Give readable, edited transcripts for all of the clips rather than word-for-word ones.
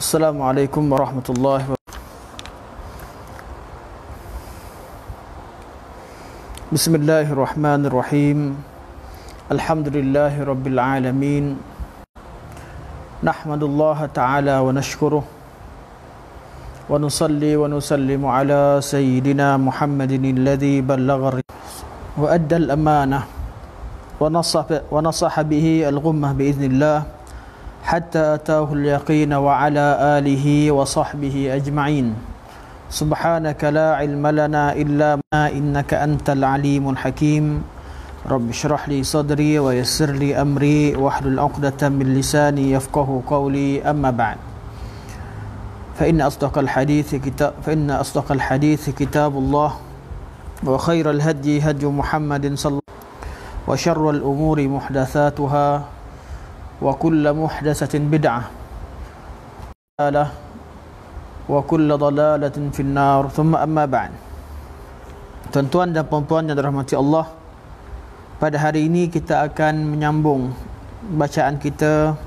Assalamualaikum warahmatullahi wabarakatuh. Bismillahirrahmanirrahim. Alhamdulillahi rabbil alamin. Nahmadullaha ta'ala wa nashkuruh wa nusalli wa nusallimu ala sayyidina Muhammadin alladhi ballagha wa adda al-amanah wa nasaha bihi al-ghummah biiznillah hatta ataahu al-yaqin wa ala alihi wa sahbihi ajma'in. Subhanaka la ilma lana illa ma innaka antal alimul hakim. Rabbi shrah li sadri wa yassir li amri wahlul 'uqdatam min lisani yafqahu qawli, amma ba'd. Fa inna asdaqal hadithi kitabullah wa khairal hadyi hadyu Muhammadin sallallahu wa syarrul umuri muhdatsatuha wa kullu muhdatsatin bid'ah wa kullu dalalatin finnar, thumma amma ba'd. Tuan-tuan dan puan-puan yang dirahmati Allah, pada hari ini kita akan menyambung bacaan kita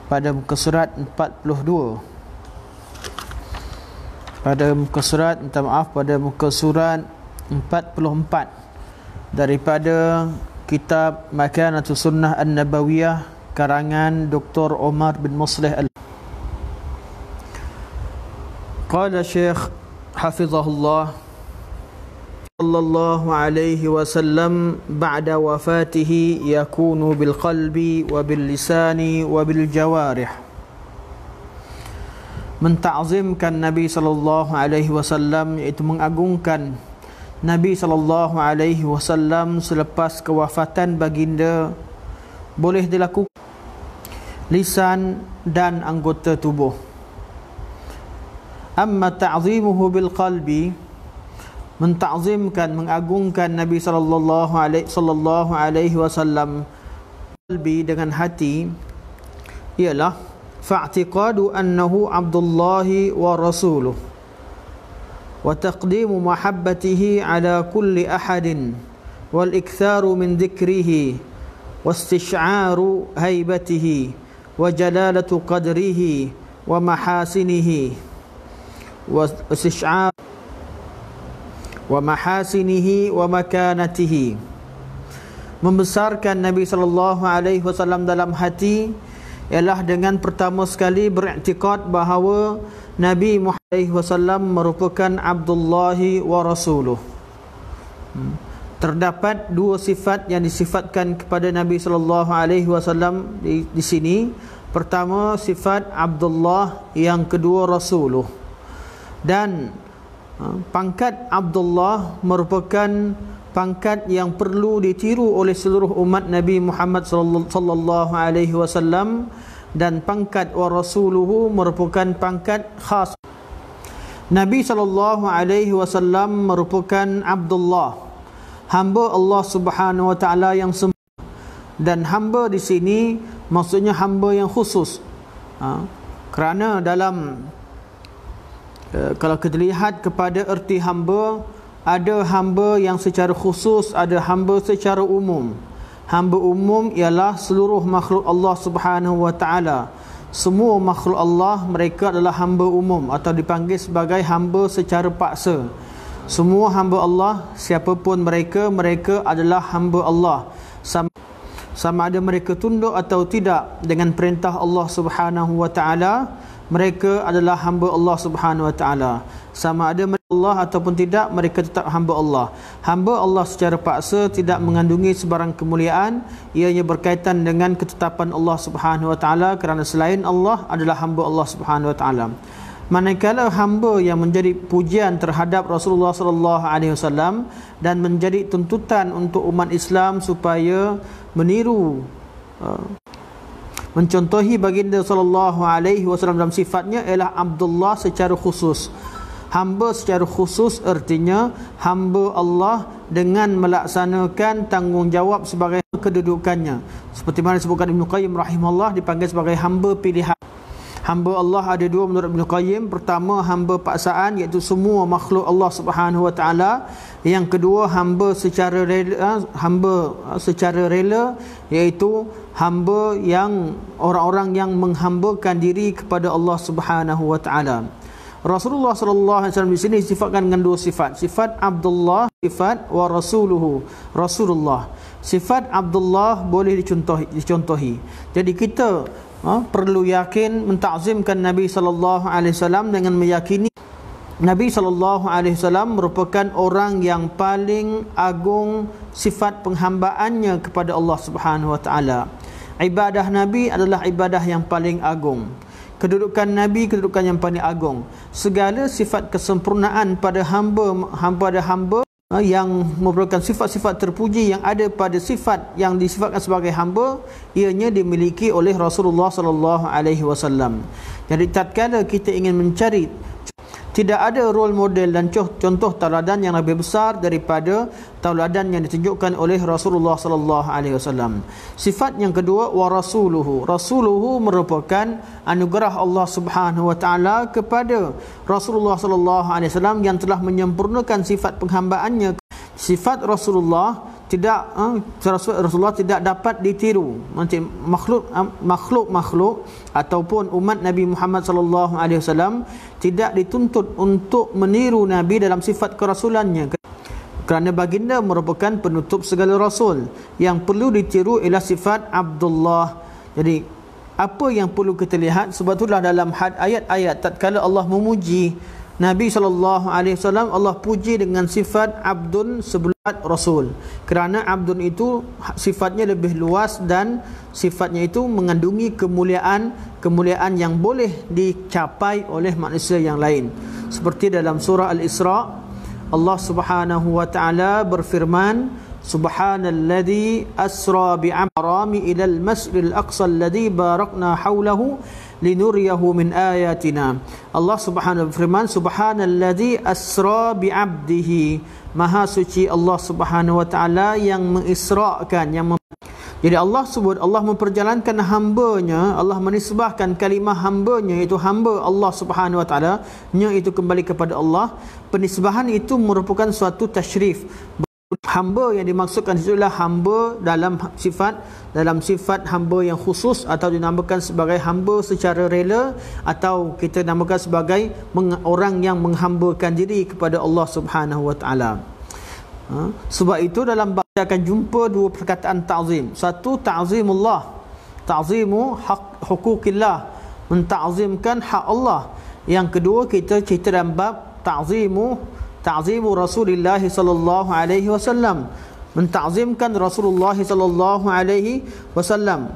pada muka surat 42. Pada muka surat 44 daripada kitab Makanatus Sunnah An-Nabawiyah karangan Dr. Omar bin Muslih Qala Syekh hafizahullah sallallahu alaihi wasallam, ba'da wafatihi yakunu bil qalbi wa bil lisani wa bil jawarih. Menta'zimkan Nabi sallallahu alaihi wasallam, iaitu mengagungkan Nabi sallallahu alaihi wasallam selepas kewafatan baginda, boleh dilakukan lisan dan anggota tubuh. Amma ta'zimuhu bil qalbi, menta'zimkan, mengagungkan Nabi sallallahu alaihi wasallam qalbi, dengan hati, ialah fa'tiqadu annahu abdullahi wa rasuluh wa taqdimu mahabbatihi ala kulli ahadin wal iktharu min dhikrihi wastish'aru haibatihi wa jalalatu qadrihi wa mahasinihi wa mahasinihi wa makanatihi. Membesarkan Nabi sallallahu alaihi wasallam dalam hati ialah dengan pertama sekali beriktikad bahawa Nabi Muhammad alaihi wasallam merupakan Abdullahi wa Rasuluh. Terdapat dua sifat yang disifatkan kepada Nabi sallallahu alaihi wasallam di sini. Pertama sifat Abdullah, yang kedua Rasuluh. Dan pangkat Abdullah merupakan pangkat yang perlu ditiru oleh seluruh umat Nabi Muhammad sallallahu alaihi wasallam, dan pangkat wa rasuluhu merupakan pangkat khas. Nabi sallallahu alaihi wasallam merupakan Abdullah, hamba Allah Subhanahu wa taala yang sempurna, dan hamba di sini maksudnya hamba yang khusus. Kerana dalam kalau kita lihat kepada erti hamba, ada hamba yang secara khusus, ada hamba secara umum. Hamba umum ialah seluruh makhluk Allah Subhanahu wa taala. Semua makhluk Allah, mereka adalah hamba umum atau dipanggil sebagai hamba secara paksa. Semua hamba Allah, siapapun mereka, mereka adalah hamba Allah. Sama ada mereka tunduk atau tidak dengan perintah Allah Subhanahu wa taala, mereka adalah hamba Allah Subhanahu wa taala. Sama ada mereka Allah ataupun tidak, mereka tetap hamba Allah. Hamba Allah secara paksa tidak mengandungi sebarang kemuliaan. Ianya berkaitan dengan ketetapan Allah Subhanahu wa taala, kerana selain Allah adalah hamba Allah Subhanahu wa taala. Manakala hamba yang menjadi pujian terhadap Rasulullah sallallahu alaihi wasallam dan menjadi tuntutan untuk umat Islam supaya meniru, mencontohi baginda sallallahu alaihi wasallam dalam sifatnya, ialah Abdullah secara khusus. Hamba secara khusus artinya hamba Allah dengan melaksanakan tanggungjawab sebagai kedudukannya. Seperti mana disebutkan Ibn Qayyim rahimahullah, dipanggil sebagai hamba pilihan. Hamba Allah ada dua menurut Ibn Qayyim. Pertama, hamba paksaan, iaitu semua makhluk Allah Subhanahu wa taala. Yang kedua, hamba secara rela, iaitu hamba yang orang-orang yang menghambakan diri kepada Allah Subhanahu wa taala. Rasulullah sallallahu alaihi wasallam di sini disifatkan dengan dua sifat. Sifat Abdullah, sifat wa rasuluhu, Rasulullah. Sifat Abdullah boleh dicontohi. Jadi kita perlu yakin mentakzimkan Nabi sallallahu alaihi wasallam dengan meyakini Nabi sallallahu alaihi wasallam merupakan orang yang paling agung sifat penghambaannya kepada Allah Subhanahu wa taala. Ibadah Nabi adalah ibadah yang paling agung. Kedudukan Nabi kedudukan yang paling agung. Segala sifat kesempurnaan pada hamba yang merupakan sifat-sifat terpuji yang ada pada sifat yang disifatkan sebagai hamba, ianya dimiliki oleh Rasulullah sallallahu alaihi wasallam. Jadi tatkala kita ingin mencari, tidak ada role model dan contoh tauladan yang lebih besar daripada tauladan yang ditunjukkan oleh Rasulullah sallallahu alaihi wasallam. Sifat yang kedua, wa rasuluhu. Rasuluhu merupakan anugerah Allah Subhanahu wa taala kepada Rasulullah sallallahu alaihi wasallam yang telah menyempurnakan sifat penghambaannya. Sifat Rasulullah tidak dapat ditiru. Nanti makhluk ataupun umat Nabi Muhammad sallallahu alaihi wasallam tidak dituntut untuk meniru Nabi dalam sifat kerasulannya, kerana baginda merupakan penutup segala rasul. Yang perlu ditiru ialah sifat Abdullah. Jadi apa yang perlu kita lihat, sebab itulah dalam ayat-ayat tatkala Allah memuji Nabi sallallahu alaihi wasallam, Allah puji dengan sifat abdun sebelum rasul, kerana abdun itu sifatnya lebih luas dan sifatnya itu mengandungi kemuliaan yang boleh dicapai oleh manusia yang lain. Seperti dalam surah Al-Isra, Allah Subhanahu wa taala berfirman, Subhanalladzi asra bi'amrami ilal masjidil aqsa alladzi barakna hawlahu linuriyahu min ayatina. Allah Subhanahu berfirman, Subhanalladzi asra bi'abdihi. Maha suci Allah Subhanahu wa taala yang mengisrakan, jadi Allah sebut, Allah memperjalankan hambanya, Allah menisbahkan kalimah hambanya, iaitu hamba Allah Subhanahu wa taala, nya itu kembali kepada Allah. Penisbahan itu merupakan suatu tasyrif. Hamba yang dimaksudkan itulah hamba dalam sifat hamba yang khusus, atau dinamakan sebagai hamba secara rela, atau kita namakan sebagai orang yang menghambakan diri kepada Allah Subhanahu wa taala. Sebab itu dalam bahasa akan jumpa dua perkataan ta'zim. Satu, ta'zimullah, ta'zimu hukukillah, menta'zimkan hak Allah. Yang kedua, kita cerita dalam bab ta'zimu Rasulullah sallallahu alaihi wasallam, menta'zimkan Rasulullah sallallahu alaihi wasallam.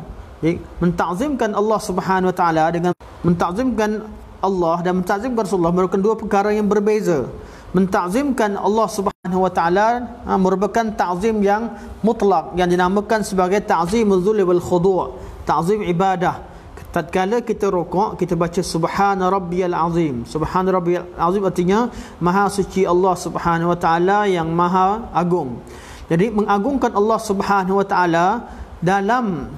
Menta'zimkan Allah Subhanahu wa taala dengan menta'zimkan Allah dan menta'zimkan Rasulullah merupakan dua perkara yang berbeza. Menta'zimkan Allah Subhanahu wa taala merupakan ta'zim yang mutlak, yang dinamakan sebagai ta'zimul dzulli wal khudu', ta'zim ibadah. Tatkala kita rukuk, kita baca Subhana Rabbiyal Azim. Subhana Rabbiyal Azim artinya Maha suci Allah Subhanahu wa taala yang maha agung. Jadi mengagungkan Allah Subhanahu wa taala dalam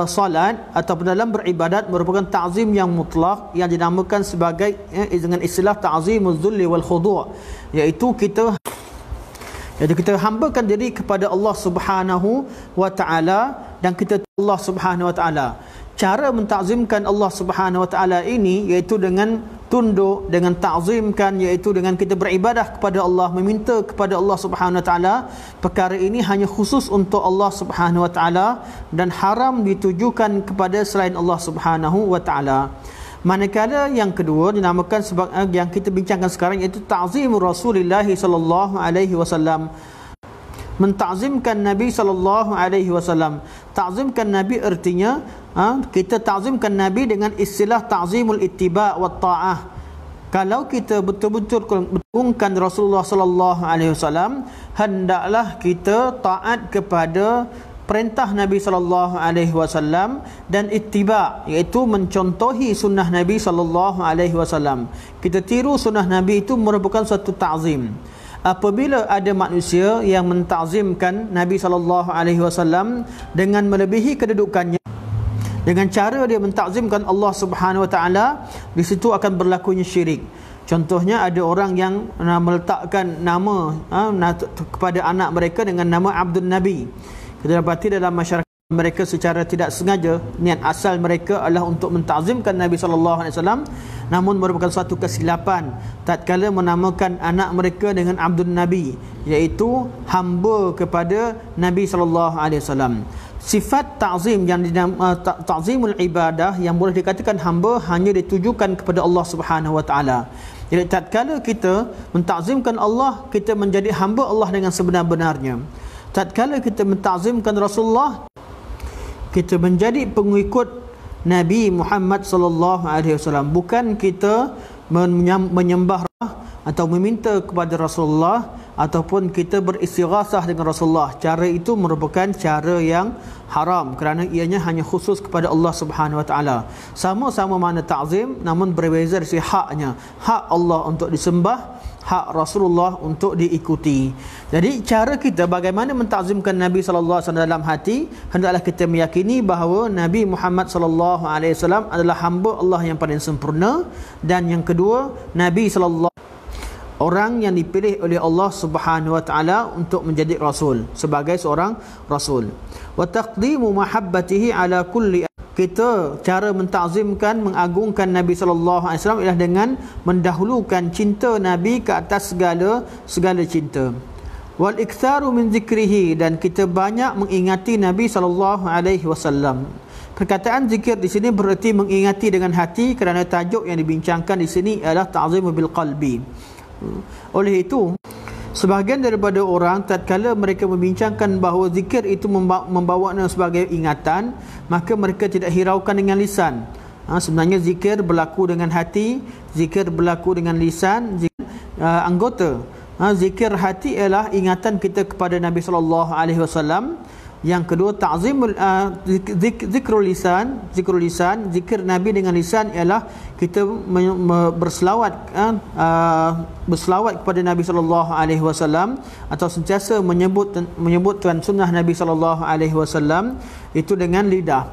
salat ataupun dalam beribadat merupakan ta'zim yang mutlak, yang dinamakan sebagai dengan istilah ta'zimuz dzulli wal khudu', iaitu kita hambakan diri kepada Allah Subhanahu wa taala dan kita Allah Subhanahu wa taala. Cara mentakzimkan Allah Subhanahu wa taala ini iaitu dengan tunduk, dengan takzimkan, iaitu dengan kita beribadah kepada Allah, meminta kepada Allah Subhanahu wa taala. Perkara ini hanya khusus untuk Allah Subhanahu wa taala dan haram ditujukan kepada selain Allah Subhanahu wa taala. Manakala yang kedua dinamakan sebagai yang kita bincangkan sekarang, iaitu ta'zim Rasulullah sallallahu alaihi wasallam, mentazimkan Nabi sallallahu alaihi wasallam. Ta'zimkan Nabi artinya kita ta'zimkan Nabi dengan istilah ta'zimul ittiba' wa ta'ah. Kalau kita betul-betul mengagungkan Rasulullah sallallahu alaihi wasallam, hendaklah kita taat kepada perintah Nabi sallallahu alaihi wasallam dan ittiba', iaitu mencontohi sunnah Nabi sallallahu alaihi wasallam. Kita tiru sunnah Nabi itu merupakan suatu ta'zim. Apabila ada manusia yang mentazimkan Nabi sallallahu alaihi wasallam dengan melebihi kedudukannya, Dengan cara dia mentakzimkan Allah Subhanahu Wa Taala, di situ akan berlakunya syirik. Contohnya ada orang yang meletakkan nama kepada anak mereka dengan nama Abdul Nabi. Kita dapati dalam masyarakat mereka secara tidak sengaja, niat asal mereka adalah untuk mentakzimkan Nabi SAW, namun merupakan suatu kesilapan tatkala menamakan anak mereka dengan Abdul Nabi, iaitu hamba kepada Nabi SAW. Sifat ta'zim yang ta'zimul ibadah yang boleh dikatakan hamba hanya ditujukan kepada Allah Subhanahu Wa Taala. Jadi tatkala kita mentakzimkan Allah, kita menjadi hamba Allah dengan sebenar-benarnya. Tatkala kita mentakzimkan Rasulullah, kita menjadi pengikut Nabi Muhammad sallallahu alaihi wasallam. Bukan kita menyembah atau meminta kepada Rasulullah ataupun kita beristighasah dengan Rasulullah. Cara itu merupakan cara yang haram kerana ianya hanya khusus kepada Allah Subhanahu Wa Taala. Sama-sama makna ta'zim namun berbeza dari haknya. Hak Allah untuk disembah, hak Rasulullah untuk diikuti. Jadi cara kita bagaimana mentakzimkan Nabi sallallahu alaihi wasallam dalam hati, hendaklah kita meyakini bahawa Nabi Muhammad sallallahu alaihi wasallam adalah hamba Allah yang paling sempurna, dan yang kedua, Nabi sallallahu orang yang dipilih oleh Allah Subhanahu Wa Taala untuk menjadi rasul, sebagai seorang rasul. Wa taqdimu mahabbatihi ala kulli. Kita cara mentakzimkan, mengagungkan Nabi sallallahu alaihi wasallam ialah dengan mendahulukan cinta Nabi ke atas segala cinta. Wal iktsaru min zikrihi, dan kita banyak mengingati Nabi sallallahu alaihi wasallam. Perkataan zikir di sini bererti mengingati dengan hati, kerana tajuk yang dibincangkan di sini adalah ta'zimu bil qalbi. Oleh itu, sebahagian daripada orang tatkala mereka membincangkan bahawa zikir itu membawanya sebagai ingatan, maka mereka tidak hiraukan dengan lisan. Sebenarnya zikir berlaku dengan hati, zikir berlaku dengan lisan, zikir, anggota. Zikir hati ialah ingatan kita kepada Nabi sallallahu alaihi wasallam. Yang kedua, ta'zimul zikrul lisan, zikir Nabi dengan lisan ialah kita berselawat kepada Nabi sallallahu alaihi wasallam, atau sentiasa menyebutkan sunnah Nabi sallallahu alaihi wasallam itu dengan lidah.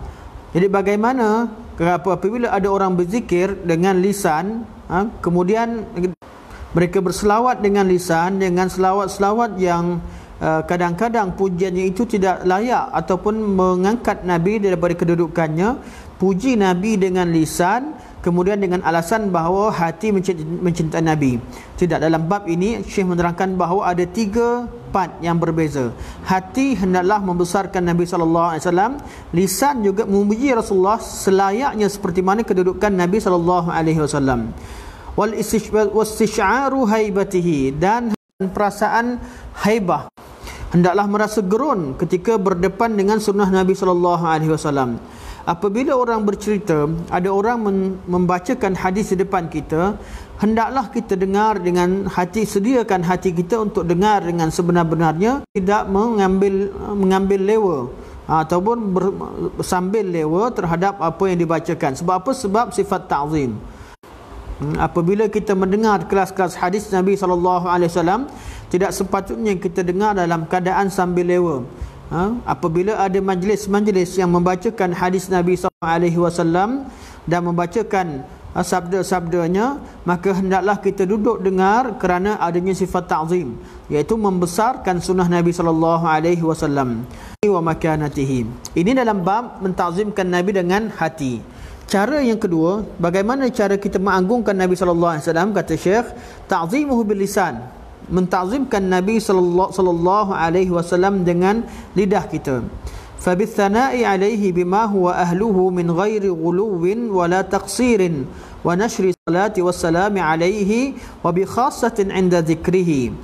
Jadi bagaimana apabila ada orang berzikir dengan lisan, kemudian mereka berselawat dengan lisan, dengan selawat-selawat yang kadang-kadang pujiannya itu tidak layak ataupun mengangkat Nabi daripada kedudukannya, puji Nabi dengan lisan, kemudian dengan alasan bahawa hati mencintai Nabi. Tidak, dalam bab ini Syekh menerangkan bahawa ada 3 part yang berbeza. Hati hendaklah membesarkan Nabi sallallahu alaihi wasallam, lisan juga memuji Rasulullah selayaknya seperti mana kedudukan Nabi sallallahu alaihi wasallam. Wal istish'aru haibatihi, dan perasaan haibah, hendaklah merasa gerun ketika berdepan dengan sunnah Nabi sallallahu alaihi wasallam. Apabila orang bercerita, ada orang membacakan hadis di depan kita, hendaklah kita dengar dengan hati, sediakan hati kita untuk dengar dengan sebenar-benarnya, tidak mengambil lewa ataupun sambil lewa terhadap apa yang dibacakan. Sebab apa? Sebab sifat ta'zim. Apabila kita mendengar kelas-kelas hadis Nabi SAW, tidak sepatutnya kita dengar dalam keadaan sambil lewa. Apabila ada majlis-majlis yang membacakan hadis Nabi SAW dan membacakan sabda-sabdanya, maka hendaklah kita duduk dengar kerana adanya sifat ta'zim, iaitu membesarkan sunnah Nabi SAW wa makanatihi. Ini dalam bab mentakzimkan Nabi dengan hati. Cara yang kedua, bagaimana cara kita mengagungkan Nabi sallallahu alaihi wasallam, kata Syekh, ta'zimuhu bil lisan, mentakzimkan Nabi sallallahu alaihi wasallam dengan lidah kita. Fa bi tsana'i alaihi bima huwa ahluhu min ghairi ghuluwin wala taqsirin wa nashri salati wassalami alaihi wa bi khassatin 'inda dzikrihi.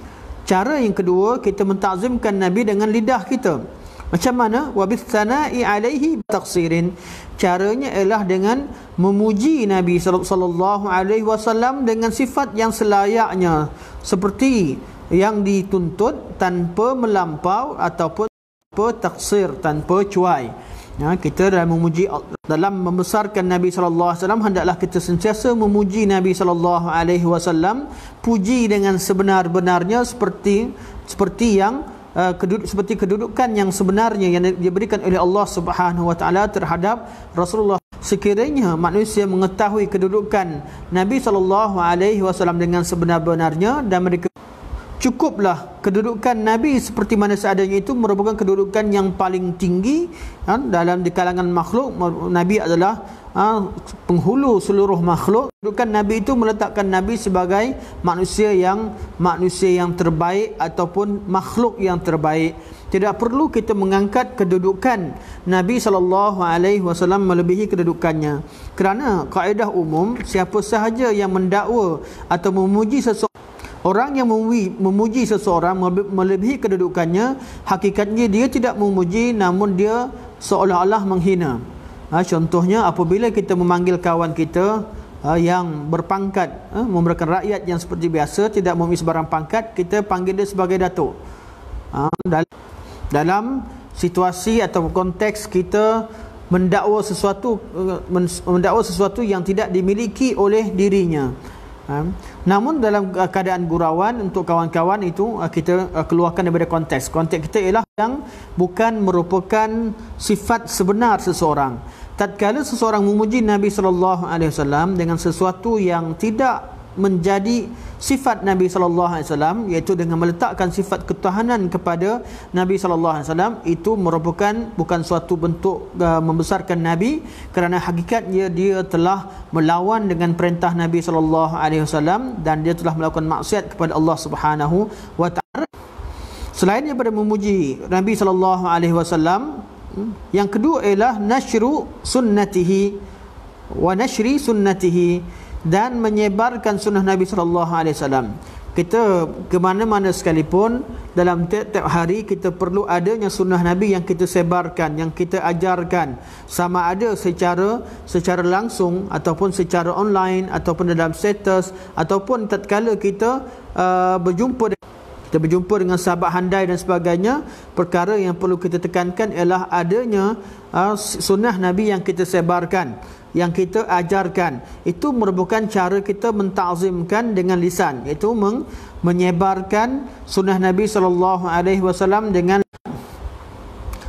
Cara yang kedua, kita mentakzimkan Nabi dengan lidah kita. Macam mana? Wa bi tsana'i alaihi taqsirin. Caranya ialah dengan memuji Nabi sallallahu alaihi wasallam dengan sifat yang selayaknya, seperti yang dituntut, tanpa melampau ataupun tanpa taksir, tanpa cuai. Kita dalam memuji, dalam membesarkan Nabi sallallahu alaihi wasallam, hendaklah kita sentiasa memuji Nabi sallallahu alaihi wasallam, puji dengan sebenar-benarnya, seperti yang seperti kedudukan yang sebenarnya yang diberikan oleh Allah Subhanahu wa taala terhadap Rasulullah. Sekiranya manusia mengetahui kedudukan Nabi sallallahu alaihi wasallam dengan sebenar-benarnya dan mereka cukuplah kedudukan Nabi seperti mana seadanya itu merupakan kedudukan yang paling tinggi dalam di kalangan makhluk. Nabi adalah penghulu seluruh makhluk. Kedudukan Nabi itu meletakkan Nabi sebagai manusia yang terbaik ataupun makhluk yang terbaik. Tidak perlu kita mengangkat kedudukan Nabi SAW melebihi kedudukannya. Kerana kaedah umum, siapa sahaja yang mendakwa atau memuji seseorang, orang yang memuji seseorang melebihi kedudukannya, hakikatnya dia tidak memuji, namun dia seolah-olah menghina. Contohnya apabila kita memanggil kawan kita yang berpangkat, merupakan rakyat yang seperti biasa, tidak mempunyai sebarang pangkat, kita panggil dia sebagai datuk. Dalam situasi atau konteks kita mendakwa sesuatu yang tidak dimiliki oleh dirinya. Namun dalam keadaan gurauan untuk kawan-kawan itu kita keluarkan daripada konteks. Konteks kita ialah yang bukan merupakan sifat sebenar seseorang. Tatkala seseorang memuji Nabi sallallahu alaihi wasallam dengan sesuatu yang tidak menjadi sifat Nabi sallallahu alaihi wasallam, iaitu dengan meletakkan sifat ketuhanan kepada Nabi sallallahu alaihi wasallam, itu merupakan bukan suatu bentuk membesarkan Nabi, kerana hakikatnya dia telah melawan dengan perintah Nabi sallallahu alaihi wasallam dan dia telah melakukan maksiat kepada Allah Subhanahu wa taala. Selain daripada memuji Nabi sallallahu alaihi wasallam, yang kedua ialah nashru sunnatihi wa nashri sunnatihi, dan menyebarkan sunnah Nabi sallallahu alaihi wasallam. Kita ke mana-mana sekalipun, dalam tiap-tiap hari kita perlu adanya sunnah Nabi yang kita sebarkan, yang kita ajarkan, sama ada secara langsung ataupun secara online ataupun dalam status, ataupun tatkala kita berjumpa dengan sahabat handai dan sebagainya. Perkara yang perlu kita tekankan ialah adanya sunnah Nabi yang kita sebarkan, yang kita ajarkan. Itu merupakan cara kita mentazimkan dengan lisan, iaitu menyebarkan sunnah Nabi SAW dengan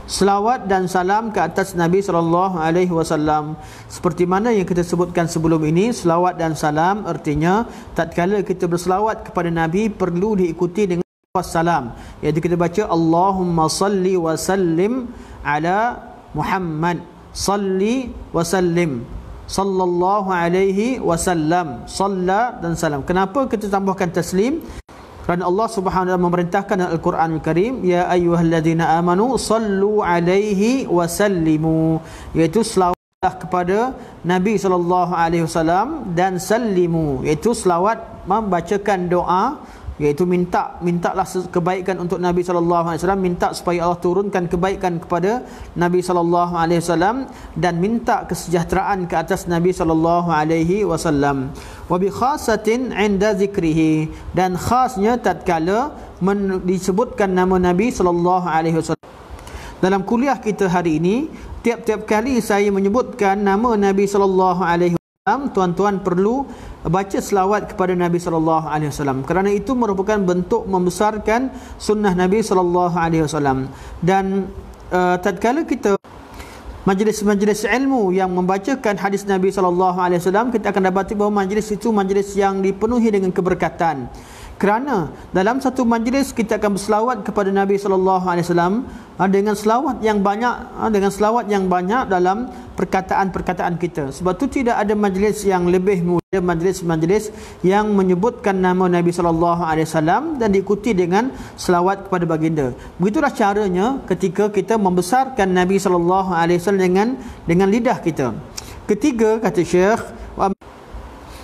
selawat dan salam ke atas Nabi SAW. Seperti mana yang kita sebutkan sebelum ini, selawat dan salam artinya tatkala kita berselawat kepada Nabi perlu diikuti dengan wassalam, iaitu kita baca Allahumma salli wa sallim ala Muhammad, salli wa sallim, sallallahu alaihi wasallam, salla dan salam. Kenapa kita tambahkan taslim? Kerana Allah Subhanahu wa taala memerintahkan dalam Al-Quranul Karim, ya ayyuhalladzina amanu sallu alaihi wa sallimu, iaitu selawatlah kepada Nabi sallallahu alaihi wasallam, dan sallimu, iaitu selawat membacakan doa, iaitu mintalah kebaikan untuk Nabi sallallahu alaihi wasallam, minta supaya Allah turunkan kebaikan kepada Nabi sallallahu alaihi wasallam, dan minta kesejahteraan ke atas Nabi sallallahu alaihi wasallam. Wa bi khasatin 'inda zikrihi, dan khasnya tatkala disebutkan nama Nabi sallallahu alaihi wasallam. Dalam kuliah kita hari ini, tiap-tiap kali saya menyebutkan nama Nabi sallallahu alaihi wasallam, tuan-tuan perlu baca selawat kepada Nabi sallallahu alaihi wasallam, kerana itu merupakan bentuk membesarkan sunnah Nabi sallallahu alaihi wasallam. Dan tatkala kita majlis-majlis ilmu yang membacakan hadis Nabi sallallahu alaihi wasallam, kita akan dapati bahawa majlis itu majlis yang dipenuhi dengan keberkatan. Kerana dalam satu majlis kita akan berselawat kepada Nabi sallallahu alaihi wasallam dengan selawat yang banyak dalam perkataan-perkataan kita. Sebab tu tidak ada majlis yang lebih mulia, majlis-majlis yang menyebutkan nama Nabi sallallahu alaihi wasallam dan diikuti dengan selawat kepada baginda. Begitulah caranya ketika kita membesarkan Nabi sallallahu alaihi wasallam dengan lidah kita. Ketiga, kata Syekh,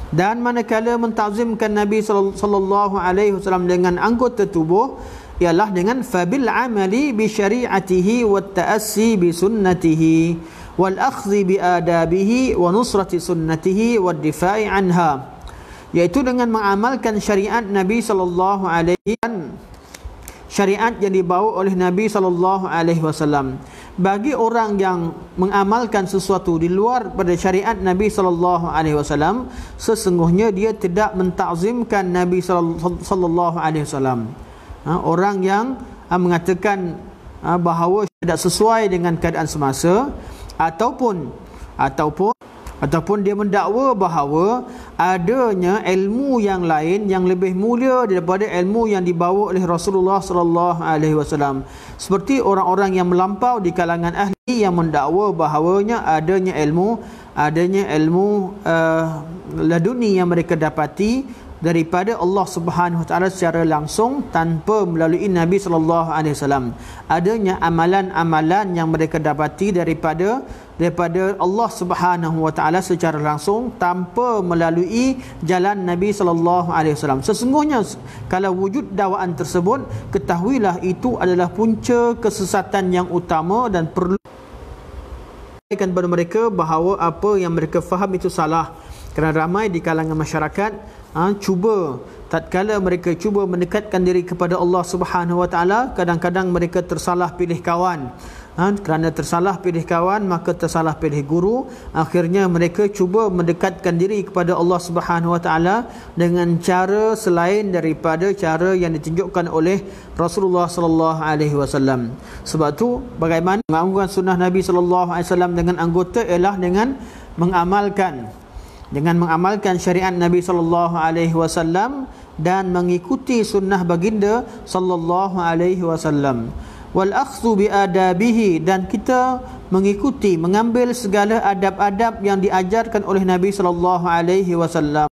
dan manakala mentazimkan Nabi sallallahu alaihi wasallam dengan anggota tubuh, ialah dengan fabil amali bi syari'atihi wat ta'assi bi sunnatihi wal akhdhi bi adabihi wa nusrati sunnatihi wad difa'i anha, iaitu dengan mengamalkan syariat Nabi sallallahu alaihi wasallam, syariat yang dibawa oleh Nabi sallallahu alaihi wasallam. Bagi orang yang mengamalkan sesuatu di luar pada syariat Nabi sallallahu alaihi wasallam, sesungguhnya dia tidak mentazimkan Nabi sallallahu alaihi wasallam. Orang yang mengatakan bahawa tidak sesuai dengan keadaan semasa, ataupun dia mendakwa bahawa adanya ilmu yang lain yang lebih mulia daripada ilmu yang dibawa oleh Rasulullah sallallahu alaihi wasallam, seperti orang-orang yang melampau di kalangan ahli yang mendakwa bahawanya adanya ilmu laduni yang mereka dapati daripada Allah Subhanahu Wa Taala secara langsung tanpa melalui Nabi sallallahu alaihi wasallam. Adanya amalan-amalan yang mereka dapati daripada Allah Subhanahu Wa Taala secara langsung tanpa melalui jalan Nabi sallallahu alaihi wasallam. Sesungguhnya kalau wujud dakwaan tersebut, ketahuilah itu adalah punca kesesatan yang utama dan perlu kepada mereka bahawa apa yang mereka faham itu salah. Kerana ramai di kalangan masyarakat tatkala mereka cuba mendekatkan diri kepada Allah Subhanahu Wa Taala, kadang-kadang mereka tersalah pilih kawan. Kerana tersalah pilih kawan, maka tersalah pilih guru. Akhirnya mereka cuba mendekatkan diri kepada Allah Subhanahu Wa Taala dengan cara selain daripada cara yang ditunjukkan oleh Rasulullah sallallahu alaihi wasallam. Sebab tu bagaimana mengamalkan sunnah Nabi sallallahu alaihi wasallam dengan anggota ialah dengan mengamalkan syariat Nabi sallallahu alaihi wasallam dan mengikuti sunnah baginda sallallahu alaihi wasallam. Wal akhdhu bi adabihi, dan kita mengambil segala adab-adab yang diajarkan oleh Nabi sallallahu alaihi wasallam,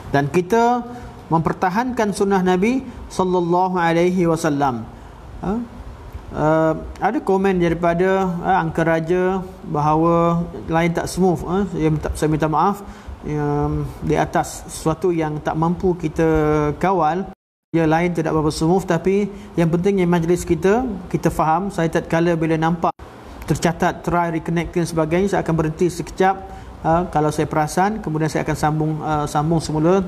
dan kita mempertahankan sunnah Nabi sallallahu alaihi wasallam. Ada komen daripada Angka Raja bahawa lain tak smooth. Saya minta maaf di atas sesuatu yang tak mampu kita kawal. Dia lain tidak berapa smooth, tapi yang pentingnya majlis kita faham. Saya tatkala bila nampak tercatat try reconnect dan sebagainya, saya akan berhenti sekejap kalau saya perasan, kemudian saya akan sambung semula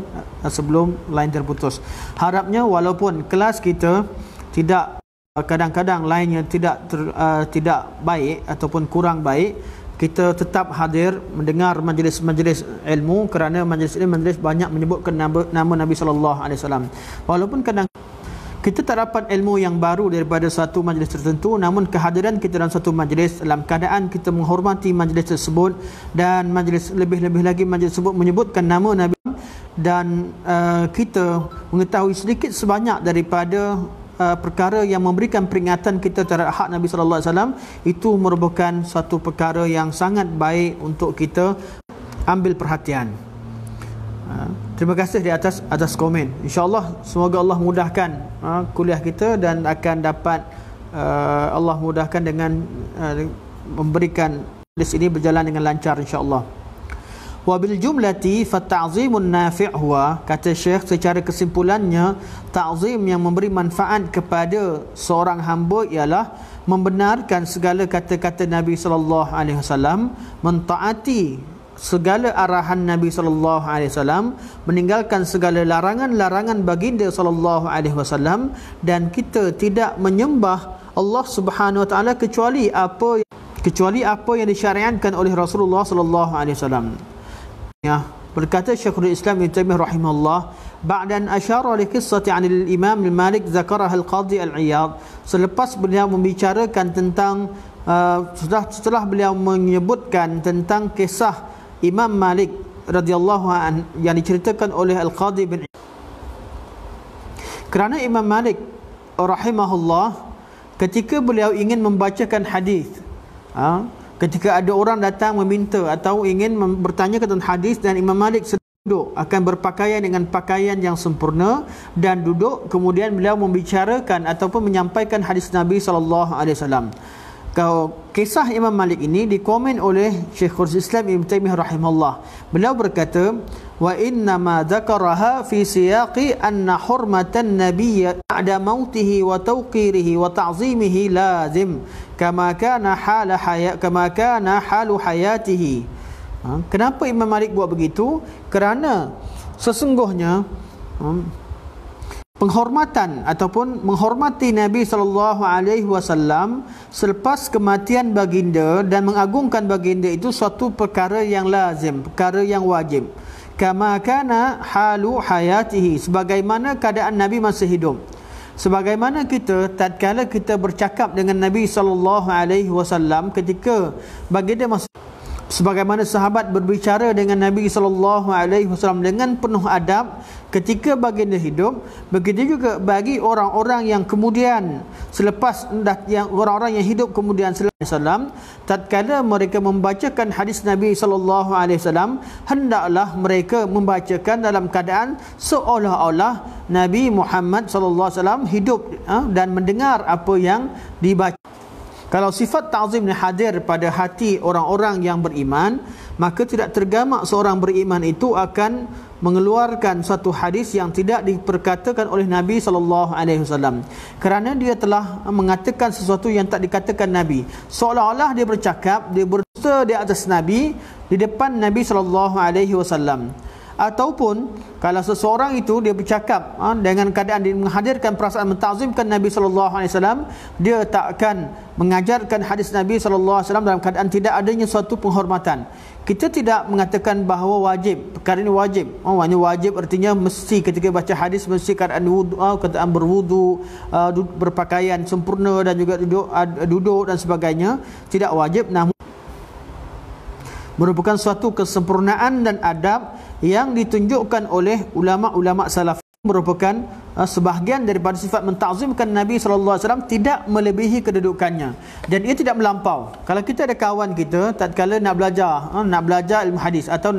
sebelum line terputus. Harapnya walaupun kelas kita tidak kadang-kadang lainnya tidak baik ataupun kurang baik, kita tetap hadir mendengar majlis-majlis ilmu, kerana majlis ini majlis banyak menyebutkan nama Nabi sallallahu alaihi wasallam. Walaupun kadang kita tak dapat ilmu yang baru daripada satu majlis tertentu, namun kehadiran kita dalam satu majlis dalam keadaan kita menghormati majlis tersebut, dan majlis lebih-lebih lagi majlis tersebut menyebutkan nama Nabi, dan kita mengetahui sedikit sebanyak daripada perkara yang memberikan peringatan kita terhadap hak Nabi sallallahu alaihi wasallam, itu merupakan satu perkara yang sangat baik untuk kita ambil perhatian. Terima kasih di atas komen. InsyaAllah semoga Allah mudahkan kuliah kita, dan akan dapat Allah mudahkan dengan memberikan hadis ini berjalan dengan lancar insyaAllah. Wabil jumlati fata'zimun nafi' huwa, kata Syekh, secara kesimpulannya ta'zim yang memberi manfaat kepada seorang hamba ialah membenarkan segala kata-kata Nabi sallallahu alaihi wasallam, mentaati segala arahan Nabi sallallahu alaihi wasallam, meninggalkan segala larangan-larangan baginda sallallahu alaihi wasallam, dan kita tidak menyembah Allah Subhanahu wa taala kecuali apa yang disyariatkan oleh Rasulullah sallallahu alaihi wasallam. Ya, berkata Syekhul Islam Ibn Taimiyah rahimahullah, ba'dan asyara li qissati 'anil Imam Malik zakaraha al-Qadhi al-Iyad, selepas beliau membicarakan tentang setelah beliau menyebutkan tentang kisah Imam Malik radhiyallahu an yang diceritakan oleh Al-Qadhi bin Iyad. Kerana Imam Malik rahimahullah ketika beliau ingin membacakan hadis, ketika ada orang datang meminta atau ingin bertanya tentang hadis, dan Imam Malik duduk, akan berpakaian dengan pakaian yang sempurna dan duduk, kemudian beliau membicarakan ataupun menyampaikan hadis Nabi sallallahu alaihi wasallam. Kisah Imam Malik ini dikomen oleh Syekhul Islam Ibn Taimiyah rahimahullah. Beliau berkata, wa inna ma dzakaraha fi siyaqi anna hurmatan nabiyyi ba'da mautihi wa tawqirihi wa ta'zimihi lazim kama kana halu hayatihi. Kenapa Imam Malik buat begitu? Kerana sesungguhnya penghormatan ataupun menghormati Nabi sallallahu alaihi wasallam selepas kematian baginda dan mengagungkan baginda itu suatu perkara yang lazim, perkara yang wajib. Kama kana halu hayatihi, sebagaimana keadaan Nabi masih hidup. Sebagaimana kita tatkala kita bercakap dengan Nabi SAW ketika baginda masuk, sebagaimana sahabat berbicara dengan Nabi SAW dengan penuh adab ketika baginda hidup, begitu juga bagi orang-orang yang kemudian selepas yang orang-orang yang hidup kemudian SAW, tatkala mereka membacakan hadis Nabi SAW, hendaklah mereka membacakan dalam keadaan seolah-olah Nabi Muhammad SAW hidup dan mendengar apa yang dibaca. Kalau sifat ta'zim ni hadir pada hati orang-orang yang beriman, maka tidak tergamak seorang beriman itu akan mengeluarkan satu hadis yang tidak diperkatakan oleh Nabi SAW, kerana dia telah mengatakan sesuatu yang tak dikatakan Nabi, seolah-olah dia bercakap, dia berdusta di atas Nabi, di depan Nabi SAW. Ataupun kalau seseorang itu dia bercakap dengan keadaan dia menghadirkan perasaan mentazimkan Nabi SAW, dia tak akan mengajarkan hadis Nabi SAW dalam keadaan tidak adanya suatu penghormatan. Kita tidak mengatakan bahawa wajib, perkara ini wajib. Wajib artinya mesti ketika baca hadis mesti keadaan wudu, keadaan berwudu, berpakaian sempurna dan juga duduk dan sebagainya. Tidak wajib, namun merupakan suatu kesempurnaan dan adab yang ditunjukkan oleh ulama-ulama salaf, merupakan sebahagian daripada sifat mentazimkan Nabi SAW, tidak melebihi kedudukannya dan ia tidak melampau. Kalau kita ada kawan kita tatkala nak belajar ilmu hadis atau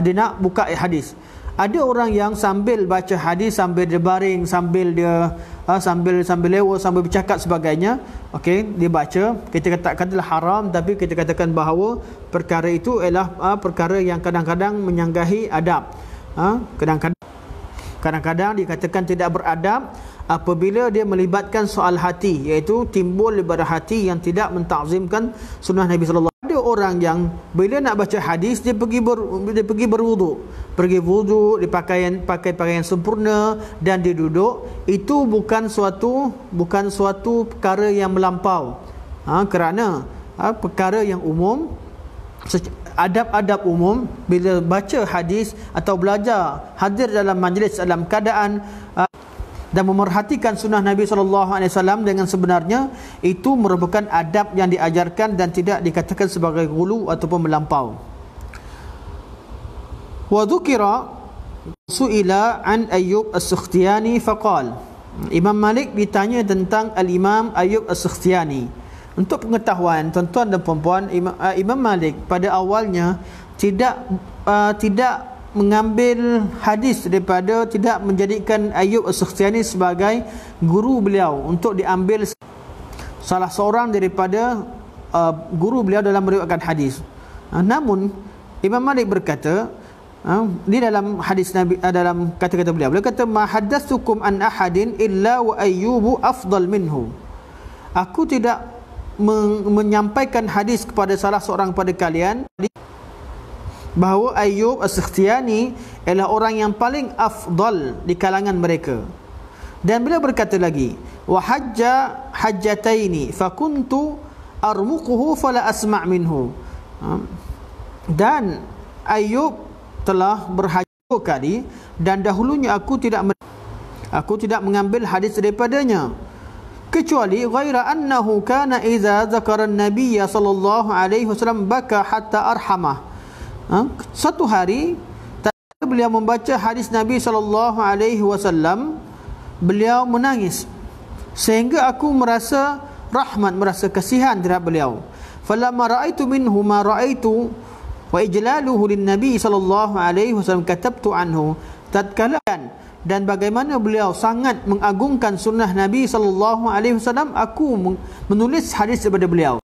dia nak buka hadis, ada orang yang sambil baca hadis, sambil dia baring, sambil dia sambil lewat, sambil bercakap sebagainya, okey, dia baca. Kita katakanlah haram, tapi kita katakan bahawa perkara itu ialah perkara yang kadang-kadang menyanggahi adab. Kadang-kadang dikatakan tidak beradab apabila dia melibatkan soal hati, iaitu timbul daripada hati yang tidak mentakzimkan sunnah Nabi SAW. Ada orang yang bila nak baca hadis dia pergi berwudu, dia pakai pakaian sempurna dan dia duduk. Itu bukan suatu perkara yang melampau, kerana perkara yang umum, adab-adab umum bila baca hadis atau belajar, hadir dalam majlis dalam keadaan dan memerhatikan sunnah Nabi SAW dengan sebenarnya, itu merupakan adab yang diajarkan dan tidak dikatakan sebagai ghulu ataupun melampau. Wa dzukira su'ila an Ayyub As-Sakhtiyani faqal. Imam Malik ditanya tentang Al-Imam Ayyub As-Sakhtiyani. Untuk pengetahuan tuan-tuan dan puan-puan, Imam Malik pada awalnya tidak mengambil hadis daripada, tidak menjadikan Ayyub As-Sakhtiyani sebagai guru beliau untuk diambil salah seorang daripada guru beliau dalam meriwayatkan hadis. Namun Imam Malik berkata di dalam hadis Nabi, dalam kata-kata beliau kata, ma haddatsukum an ahadin illa wa ayyubu afdal minhu. Aku tidak menyampaikan hadis kepada salah seorang pada kalian bahawa Ayyub As-Sakhtiyani ialah orang yang paling afdal di kalangan mereka. Dan beliau berkata lagi, wa hajja hajjataini fakuntu armuquhu fala asma' minhu. Dan Ayyub telah berhaji 2 kali dan dahulunya aku tidak mengambil hadis daripadanya, kecuali ghaira annahu kana idza zakara an-nabiy sallallahu alaihi wasallam baka hatta arhamah. Satu hari beliau membaca hadis Nabi SAW, beliau menangis sehingga aku merasa rahmat, merasa kasihan terhadap beliau. Falamma ra'aitu minhu ma ra'aitu wa ijlaluhu lin Nabi SAW katabtu anhu. Tatkala dan bagaimana beliau sangat mengagungkan sunnah Nabi SAW, aku menulis hadis daripada beliau.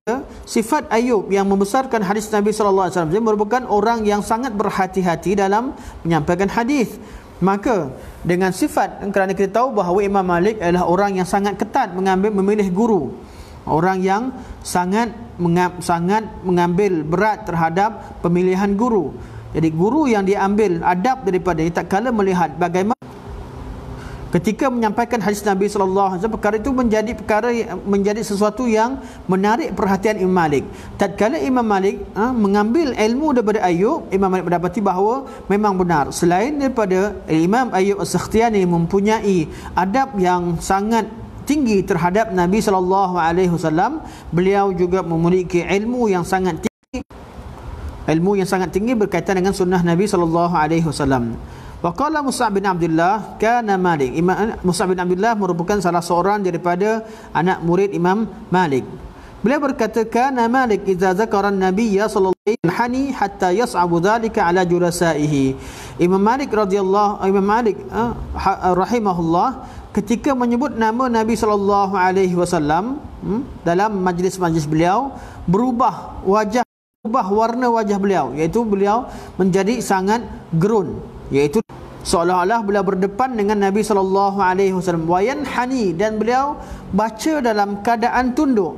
Sifat Ayyub yang membesarkan hadis Nabi SAW, dia merupakan orang yang sangat berhati-hati dalam menyampaikan hadis. Maka dengan sifat, kerana kita tahu bahawa Imam Malik adalah orang yang sangat ketat memilih guru, orang yang sangat mengambil berat terhadap pemilihan guru. Jadi guru yang diambil adab daripada, tak kala melihat bagaimana ketika menyampaikan hadis Nabi sallallahu alaihi wasallam, perkara itu menjadi sesuatu yang menarik perhatian Imam Malik. Tatkala Imam Malik mengambil ilmu daripada Ayyub, Imam Malik mendapati bahawa memang benar, selain daripada Imam Ayyub As-Sakhtiyani mempunyai adab yang sangat tinggi terhadap Nabi sallallahu alaihi wasallam, beliau juga memiliki ilmu yang sangat tinggi berkaitan dengan sunnah Nabi sallallahu alaihi wasallam. Wa qala Mus'ab bin Abdullah kana Malik. Mus'ab bin Abdullah merupakan salah seorang daripada anak murid Imam Malik. Beliau berkata, kana Malik idza zakara an-nabiyya sallallahu alaihi wasallam hani hatta yas'abu dhalika ala julasaihi. Imam Malik rahimahullah ketika menyebut nama Nabi sallallahu alaihi wasallam dalam majlis-majlis beliau, berubah warna wajah beliau, iaitu beliau menjadi sangat gerun, iaitu seolah-olah beliau berdepan dengan Nabi sallallahu alaihi wasallam. Wa yanhani, dan beliau baca dalam keadaan tunduk,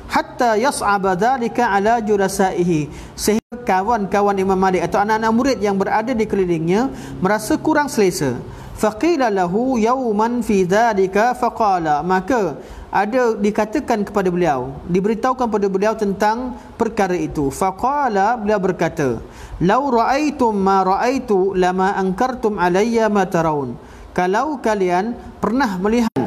hatta yas'aba dzalika ala julasaihi, sehingga kawan-kawan Imam Malik atau anak-anak murid yang berada di kelilingnya merasa kurang selesa. Faqila lahu yawman fi dzalika faqala, maka ada dikatakan kepada beliau, diberitahukan kepada beliau tentang perkara itu. Faqala, beliau berkata, lau ra'aitum ma ra'aitu lama ankartum alayya ma tarawun. Kalau kalian pernah melihat,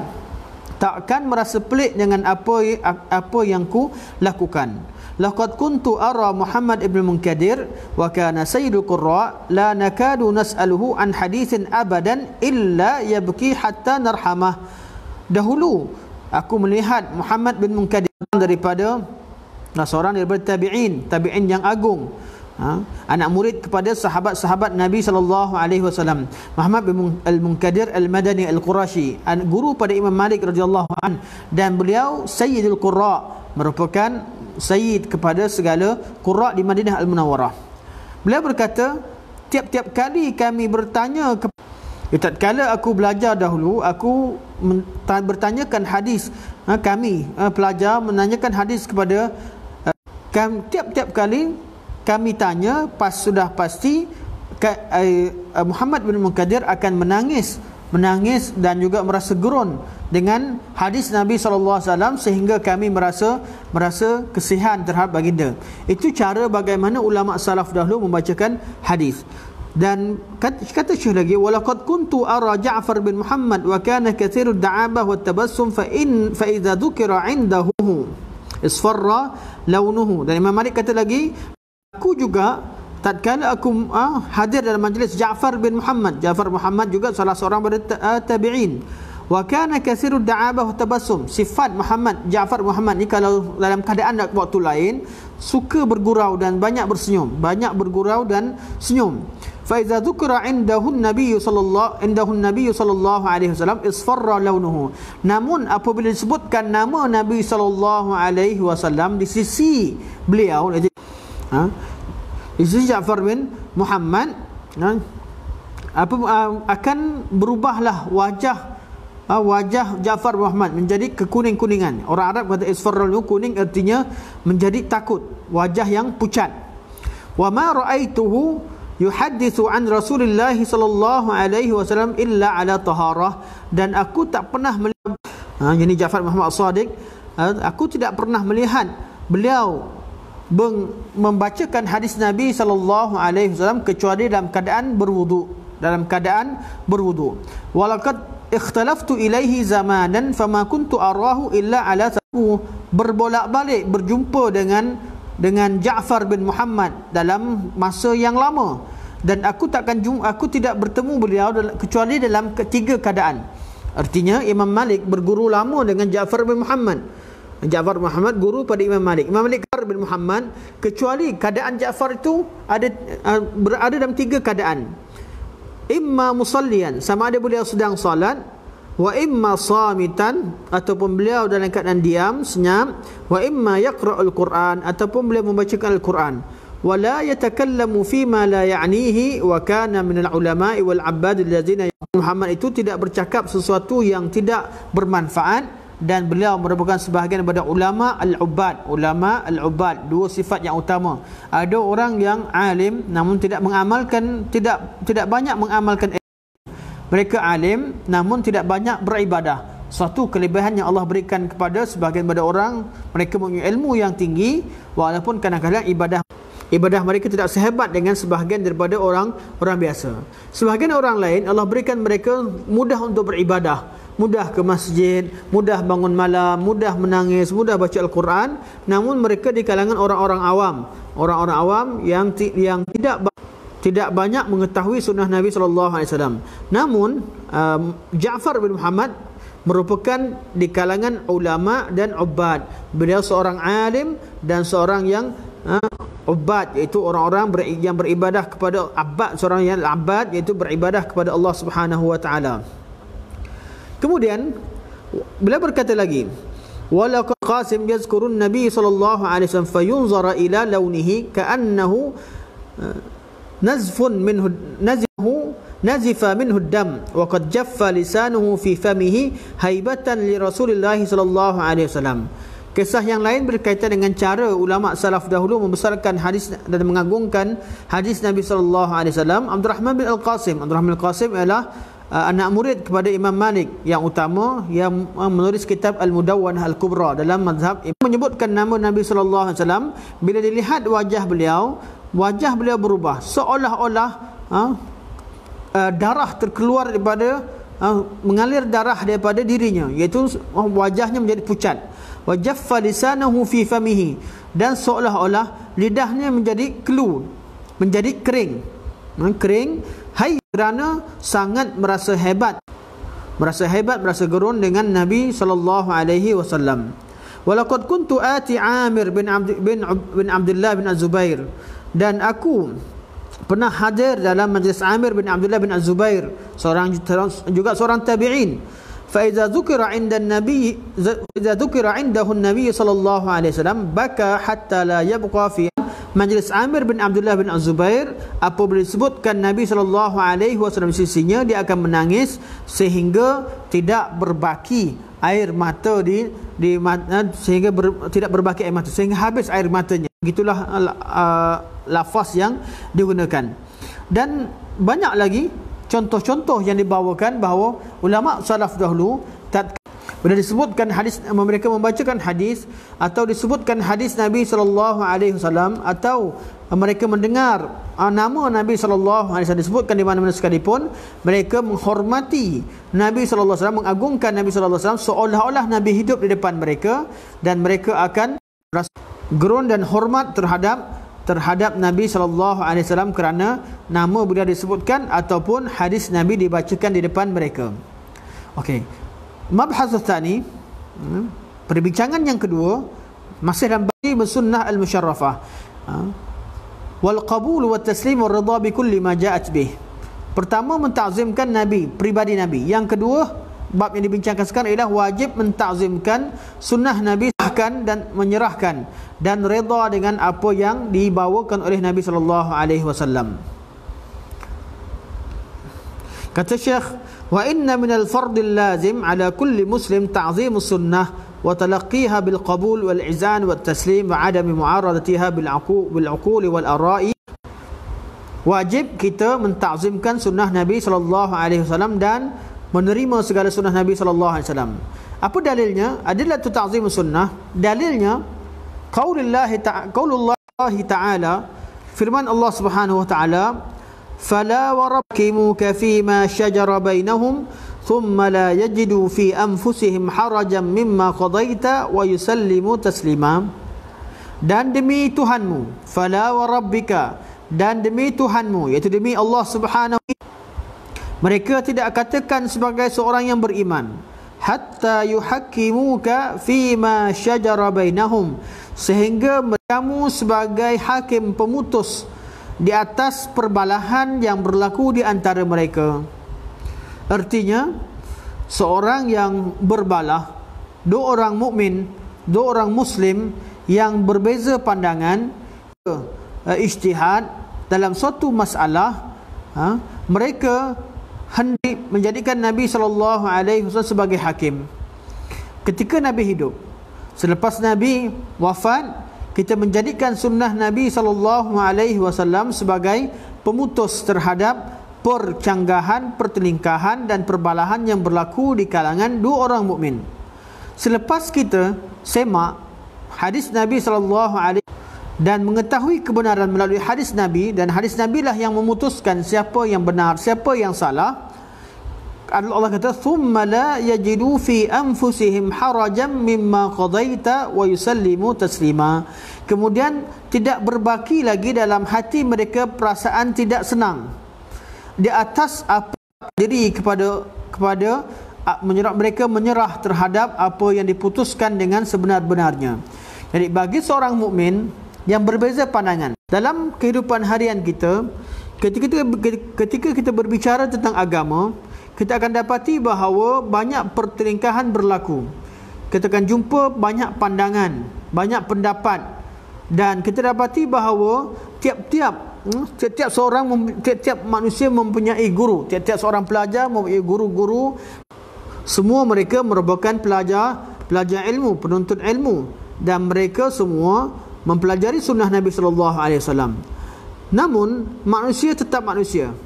takkan merasa pelik dengan apa yang ku lakukan. Laqad kuntu ara Muhammad ibn Munkadir wa kana sayyidul qurra la nakadu nas'aluhu an hadithin abadan illa yabki hatta narhamah. Dahulu aku melihat Muhammad bin Munkadir daripada seorang daripada tabi'in yang agung, anak murid kepada sahabat-sahabat Nabi sallallahu alaihi wasallam. Muhammad bin al-Munkadir al-Madani al-Qurashi, guru pada Imam Malik radhiyallahu an, dan beliau sayyidul qurra, merupakan sayyid kepada segala qurra di Madinah al-Munawwarah. Beliau berkata, tiap-tiap kali kami bertanya tatkala aku belajar dahulu, aku bertanyakan hadis, kami pelajar menanyakan hadis kepada tiap-tiap kali kami tanya, sudah pasti Muhammad bin Munkadir akan menangis dan juga merasa gerun dengan hadis Nabi SAW, sehingga kami merasa kesihan terhadap baginda. Itu cara bagaimana ulama salaf dahulu membacakan hadis. Dan kata Syekh lagi, walaqad kuntu ara Ja'far bin Muhammad wa kana katsirud da'abah wat tabassum fa idza dzukira 'indahu isfarra launuhu. Dan Imam Malik kata lagi, aku juga tatkala aku hadir dalam majlis Ja'far bin Muhammad. Ja'far Muhammad juga salah seorang daripada tabi'in. Wa kana katsirud da'abah wa tabassum. Sifat Ja'far Muhammad ni kalau dalam keadaan waktu lain suka bergurau dan banyak bersenyum, Fa idza dzukira 'indahu an-nabiy sallallahu alaihi wasallam isfarra launuhu. Namun apabila disebutkan nama Nabi sallallahu alaihi wasallam di sisi beliau, di sisi Ja'far bin Muhammad, akan berubahlah wajah Ja'far Muhammad menjadi kekuning-kuningan. Orang Arab kata isfarra launuhu, kuning artinya menjadi takut, wajah yang pucat. Wa ma ra'aituhu yuhaddithu an Rasulillah sallallahu alaihi wasallam illa ala taharah. Dan aku tak pernah melihat, ini Ja'far Muhammad As-Sadiq, aku tidak pernah melihat beliau membacakan hadis Nabi sallallahu alaihi wasallam kecuali dalam keadaan berwudu. Walaqad ikhtalaftu ilaihi zamanan fama kuntu arahu illa ala tahu. Berbolak-balik berjumpa dengan Ja'far bin Muhammad dalam masa yang lama, dan aku tidak bertemu beliau kecuali dalam ketiga keadaan. Artinya Imam Malik berguru lama dengan Ja'far bin Muhammad. Ja'far bin Muhammad guru pada Imam Malik. Imam Malik bin Muhammad, kecuali keadaan Ja'far itu berada dalam tiga keadaan. Imma musallian, sama ada beliau sedang salat, wa imma samitan, ataupun beliau dalam keadaan diam, senyap, wa imma yaqra'ul Quran, ataupun beliau membacakan Al-Quran. Wa la yatakallamu fima la ya'nihi wa kana minal ulama'i wal 'abbad allazina. Muhammad itu tidak bercakap sesuatu yang tidak bermanfaat, dan beliau merupakan sebahagian daripada ulama al-'ubbad. Dua sifat yang utama. Ada orang yang alim namun tidak banyak mengamalkan ilmu. Mereka alim namun tidak banyak beribadah. Suatu kelebihan yang Allah berikan kepada sebahagian daripada orang, mereka mempunyai ilmu yang tinggi walaupun kadang-kadang ibadah mereka tidak sehebat dengan sebahagian daripada orang biasa. Sebahagian orang lain Allah berikan mereka mudah untuk beribadah, mudah ke masjid, mudah bangun malam, mudah menangis, mudah baca Al-Quran. Namun mereka di kalangan orang-orang awam yang tidak banyak mengetahui sunnah Nabi SAW. Namun Ja'far bin Muhammad merupakan di kalangan ulama dan ubbad. Beliau seorang alim dan seorang yang ubbad, iaitu orang-orang yang beribadah kepada abbad, seorang yang abbad iaitu beribadah kepada Allah Subhanahu wa taala. Kemudian beliau berkata lagi, walaqad Qasim yazkurun Nabi sallallahu alaihi wasallam fayunzara ila launihi ka'annahu nazifa minhu dam wa qad jaffa lisanuhu fi famihi haibatan li Rasulillah sallallahu alaihi wasallam. Kisah yang lain berkaitan dengan cara ulama salaf dahulu membesarkan hadis dan mengagungkan hadis Nabi sallallahu alaihi wasallam. Abdurrahman bin Al-Qasim ialah anak murid kepada Imam Malik yang utama, yang menulis kitab Al-Mudawwanah Al-Kubra dalam mazhab. Menyebutkan nama Nabi sallallahu alaihi wasallam, bila dilihat wajah beliau berubah, seolah-olah darah terkeluar daripada mengalir darah daripada dirinya, iaitu wajahnya menjadi pucat. Wa jaffa lisanahu fi famihi, dan seolah-olah lidahnya menjadi kelu, menjadi kering, kerana sangat merasa hebat, merasa gerun dengan Nabi sallallahu alaihi wasallam. Walaqad kuntu ati Amir bin Abdullah bin Az-Zubair, dan aku pernah hadir dalam majlis Amir bin Abdullah bin Az-Zubair, seorang tabi'in. Fa idza dzukira 'inda an-nabi sallallahu alaihi wasallam baka hatta la yabqa fi majlis Amir bin Abdullah bin Az-Zubair. Apabila disebutkan Nabi sallallahu alaihi wasallam sisinya, dia akan menangis sehingga tidak berbaki air mata tidak berbaki air mata, sehingga habis air matanya. Begitulah lafaz yang digunakan. Dan banyak lagi contoh-contoh yang dibawakan bahawa ulama salaf dahulu bila disebutkan hadis, mereka membacakan hadis atau disebutkan hadis Nabi sallallahu alaihi wasallam, atau mereka mendengar nama Nabi sallallahu alaihi wasallam disebutkan di mana-mana sekalipun, mereka menghormati Nabi sallallahu alaihi wasallam, mengagungkan Nabi sallallahu alaihi wasallam, seolah-olah Nabi hidup di depan mereka, dan mereka akan rasa gerun dan hormat terhadap Nabi sallallahu alaihi wasallam kerana nama beliau disebutkan ataupun hadis Nabi dibacakan di depan mereka. Okey. Mabhas tsani, perbincangan yang kedua, masih dalam bab sunnah al-musyarrafah. Wal qabul wa taslim wa ridha bi kulli ma ja'at bih. Pertama, mentazimkan Nabi, pribadi Nabi. Yang kedua, bab yang dibincangkan sekarang ialah wajib mentazimkan sunnah Nabi, dan menyerahkan dan redha dengan apa yang dibawakan oleh Nabi sallallahu alaihi wasallam. Kata Syekh, wa inna min al-fardil lazim ala kulli muslim ta'zim sunnah wa talaqqiha bil qabul wal izan wat taslim wa adam mu'aradatiha bil uqul wal ara'i. Wajib kita mentazimkan sunnah Nabi sallallahu alaihi wasallam dan menerima segala sunnah Nabi sallallahu alaihi wasallam. Apa dalilnya? Adillatu ta'zim sunnah. Dalilnya qaulullah ta'ala, firman Allah Subhanahu wa ta'ala, fala wa rabbimuka fima shajara bainahum thumma la yajidu fi anfusihim harajan mimma qadaita wa yusallimu taslima. Dan demi Tuhanmu, fala wa rabbika, dan demi Tuhanmu, iaitu demi Allah Subhanahu wa ta'ala, mereka tidak katakan sebagai seorang yang beriman, hatta yuhakkimuka fima syajara bainahum, sehingga kamu sebagai hakim pemutus di atas perbalahan yang berlaku di antara mereka. Artinya, seorang yang berbalah, dua orang mukmin, dua orang muslim yang berbeza pandangan, ijtihad dalam suatu masalah, mereka hendak menjadikan Nabi sallallahu alaihi wasallam sebagai hakim. Ketika Nabi hidup, selepas Nabi wafat, kita menjadikan sunnah Nabi sallallahu alaihi wasallam sebagai pemutus terhadap percanggahan, pertelingkahan dan perbalahan yang berlaku di kalangan dua orang mukmin. Selepas kita semak hadis Nabi SAW dan mengetahui kebenaran melalui hadis Nabi, dan hadis Nabi lah yang memutuskan siapa yang benar, siapa yang salah. Allah kata, "Thumma la yajidu fi anfusihim harajan mimma qadaita wa yusallimu taslima." Kemudian tidak berbaki lagi dalam hati mereka perasaan tidak senang di atas apa diri kepada mereka menyerah terhadap apa yang diputuskan dengan sebenar-benarnya. Jadi bagi seorang mukmin yang berbeza pandangan dalam kehidupan harian kita, ketika kita berbicara tentang agama, kita akan dapati bahawa banyak pertelingkahan berlaku. Kita akan jumpa banyak pandangan, banyak pendapat, dan kita dapati bahawa tiap-tiap manusia mempunyai guru, tiap-tiap seorang pelajar mempunyai guru-guru. Semua mereka merupakan pelajar ilmu, penuntut ilmu, dan mereka semua mempelajari sunnah Nabi SAW. Namun manusia tetap manusia.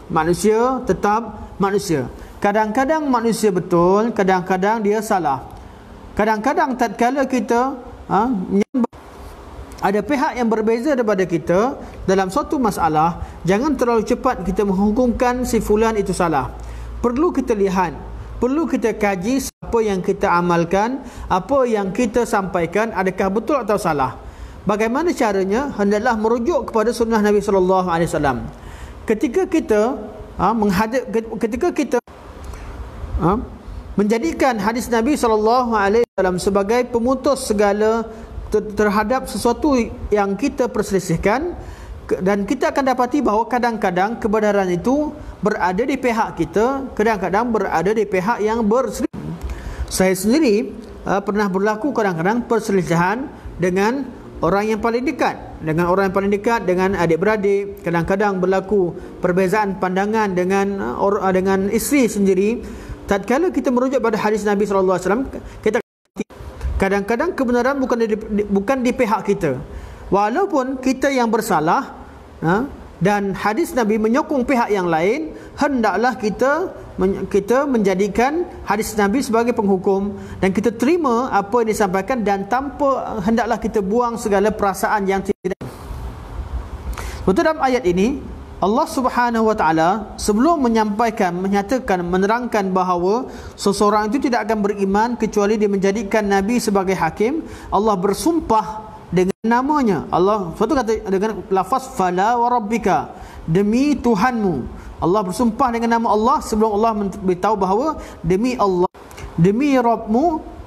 Manusia tetap manusia. Kadang-kadang manusia betul, kadang-kadang dia salah. Kadang-kadang tatkala kita ada pihak yang berbeza daripada kita dalam suatu masalah, jangan terlalu cepat kita menghukumkan si fulan itu salah. Perlu kita lihat, perlu kita kaji apa yang kita amalkan, apa yang kita sampaikan, adakah betul atau salah. Bagaimana caranya? Hendaklah merujuk kepada sunnah Nabi SAW. Ketika kita menjadikan hadis Nabi SAW sebagai pemutus segala terhadap sesuatu yang kita perselisihkan, dan kita akan dapati bahawa kadang-kadang kebenaran itu berada di pihak kita, kadang-kadang berada di pihak yang berselisih. Saya sendiri pernah berlaku kadang-kadang perselisihan dengan orang yang paling dekat, dengan adik-beradik. Kadang-kadang berlaku perbezaan pandangan dengan isteri sendiri. Tatkala kita merujuk pada hadis Nabi SAW, kita kadang-kadang kebenaran bukan di pihak kita, walaupun kita yang bersalah, dan hadis Nabi menyokong pihak yang lain, hendaklah kita menjadikan hadis Nabi sebagai penghukum, dan kita terima apa yang disampaikan, dan hendaklah kita buang segala perasaan yang tidak. Betul, dalam ayat ini Allah Subhanahu wa taala sebelum menyatakan, menerangkan bahawa seseorang itu tidak akan beriman kecuali dia menjadikan Nabi sebagai hakim, Allah bersumpah dengan namanya. Allah suatu kata dengan lafaz fala wa rabbika, demi Tuhanmu. Allah bersumpah dengan nama Allah sebelum Allah beritahu bahawa demi Allah, demi Rabbmu,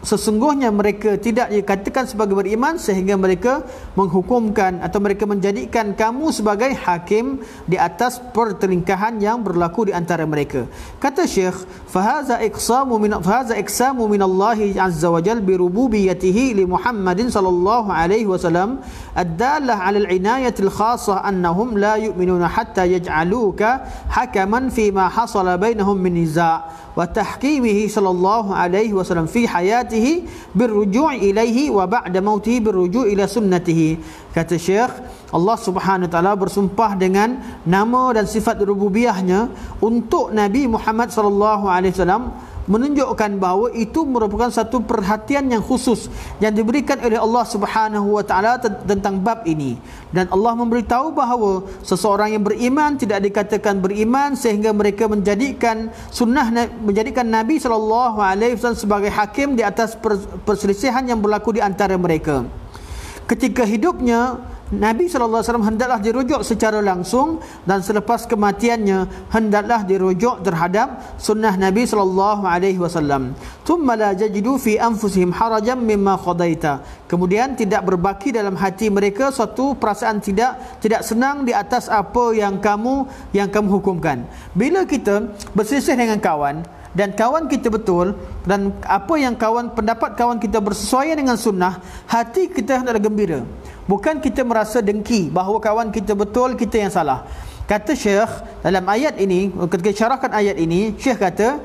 sesungguhnya mereka tidak dikatakan sebagai beriman sehingga mereka menghukumkan atau mereka menjadikan kamu sebagai hakim di atas pertelingkahan yang berlaku di antara mereka. Kata Syekh, fahaza iqsamu min Allah azza wa jalla bi rububiyyatihi li Muhammadin sallallahu alaihi wasallam ad-dallah 'ala al-'inayati al-khassah annahum la yu'minuna hatta yaj'aluka hakaman fi ma hasala bainahum min niza' wa tahkimihi sallallahu alaihi wasallam fi hayatihi birruju' ilaihi wa ba'da mautihi birruju' ila sunnatihi. Kata Syekh, Allah Subhanahu wa taala bersumpah dengan nama dan sifat rububiyahnya untuk Nabi Muhammad sallallahu alaihi wasallam, menunjukkan bahawa itu merupakan satu perhatian yang khusus yang diberikan oleh Allah Subhanahu wa taala tentang bab ini. Dan Allah memberitahu bahawa seseorang yang beriman tidak dikatakan beriman sehingga mereka menjadikan Nabi sallallahu alaihi wasallam sebagai hakim di atas perselisihan yang berlaku di antara mereka. Ketika hidupnya, Nabi SAW hendaklah dirujuk secara langsung, dan selepas kematiannya hendaklah dirujuk terhadap sunnah Nabi SAW. Thumma la yajidu fi anfusihim harajan mimma qadaita. Kemudian tidak berbaki dalam hati mereka suatu perasaan tidak senang di atas apa yang kamu hukumkan. Bila kita berselisih dengan kawan, dan kawan kita betul, dan apa yang pendapat kawan kita bersesuaian dengan sunnah, hati kita hendaklah gembira. Bukan kita merasa dengki bahawa kawan kita betul, kita yang salah. Kata Syekh dalam ayat ini, ketika syarahkan ayat ini, Syekh kata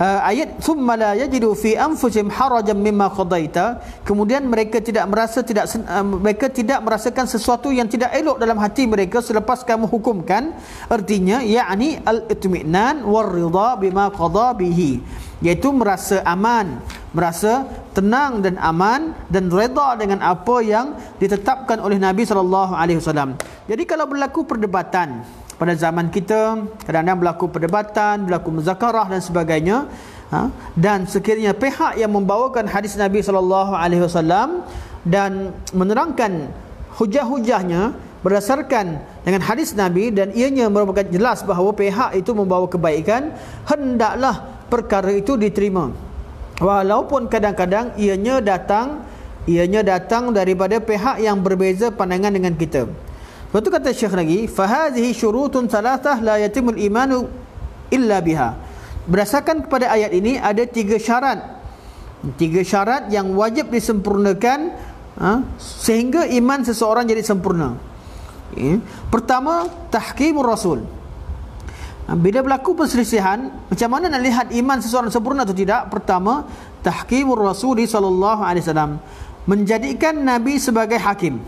ayat thumma la yajidu fi anfusihim harajan mimma qadaita, kemudian mereka tidak merasakan sesuatu yang tidak elok dalam hati mereka selepas kamu hukumkan. Artinya yakni al-itminan war ridha bima qada bihi, iaitu merasa aman, merasa tenang dan aman dan redha dengan apa yang ditetapkan oleh Nabi sallallahu alaihi wasallam. Jadi kalau berlaku perdebatan pada zaman kita, kadang-kadang berlaku perdebatan, berlaku muzakarah dan sebagainya, dan sekiranya pihak yang membawakan hadis Nabi SAW dan menerangkan hujah-hujahnya berdasarkan dengan hadis Nabi dan ianya merupakan jelas bahawa pihak itu membawa kebaikan, hendaklah perkara itu diterima, walaupun kadang-kadang ianya datang daripada pihak yang berbeza pandangan dengan kita. Lepas tu kata Syekh lagi, fahadhihi syurutun thalathah la yatimul imanu illa biha. Berdasarkan kepada ayat ini ada tiga syarat yang wajib disempurnakan sehingga iman seseorang jadi sempurna. Pertama, tahkimur rasul. Bila berlaku perselisihan, macam mana nak lihat iman seseorang sempurna atau tidak? Pertama, tahkimur rasul sallallahu alaihi wasallam, menjadikan Nabi sebagai hakim.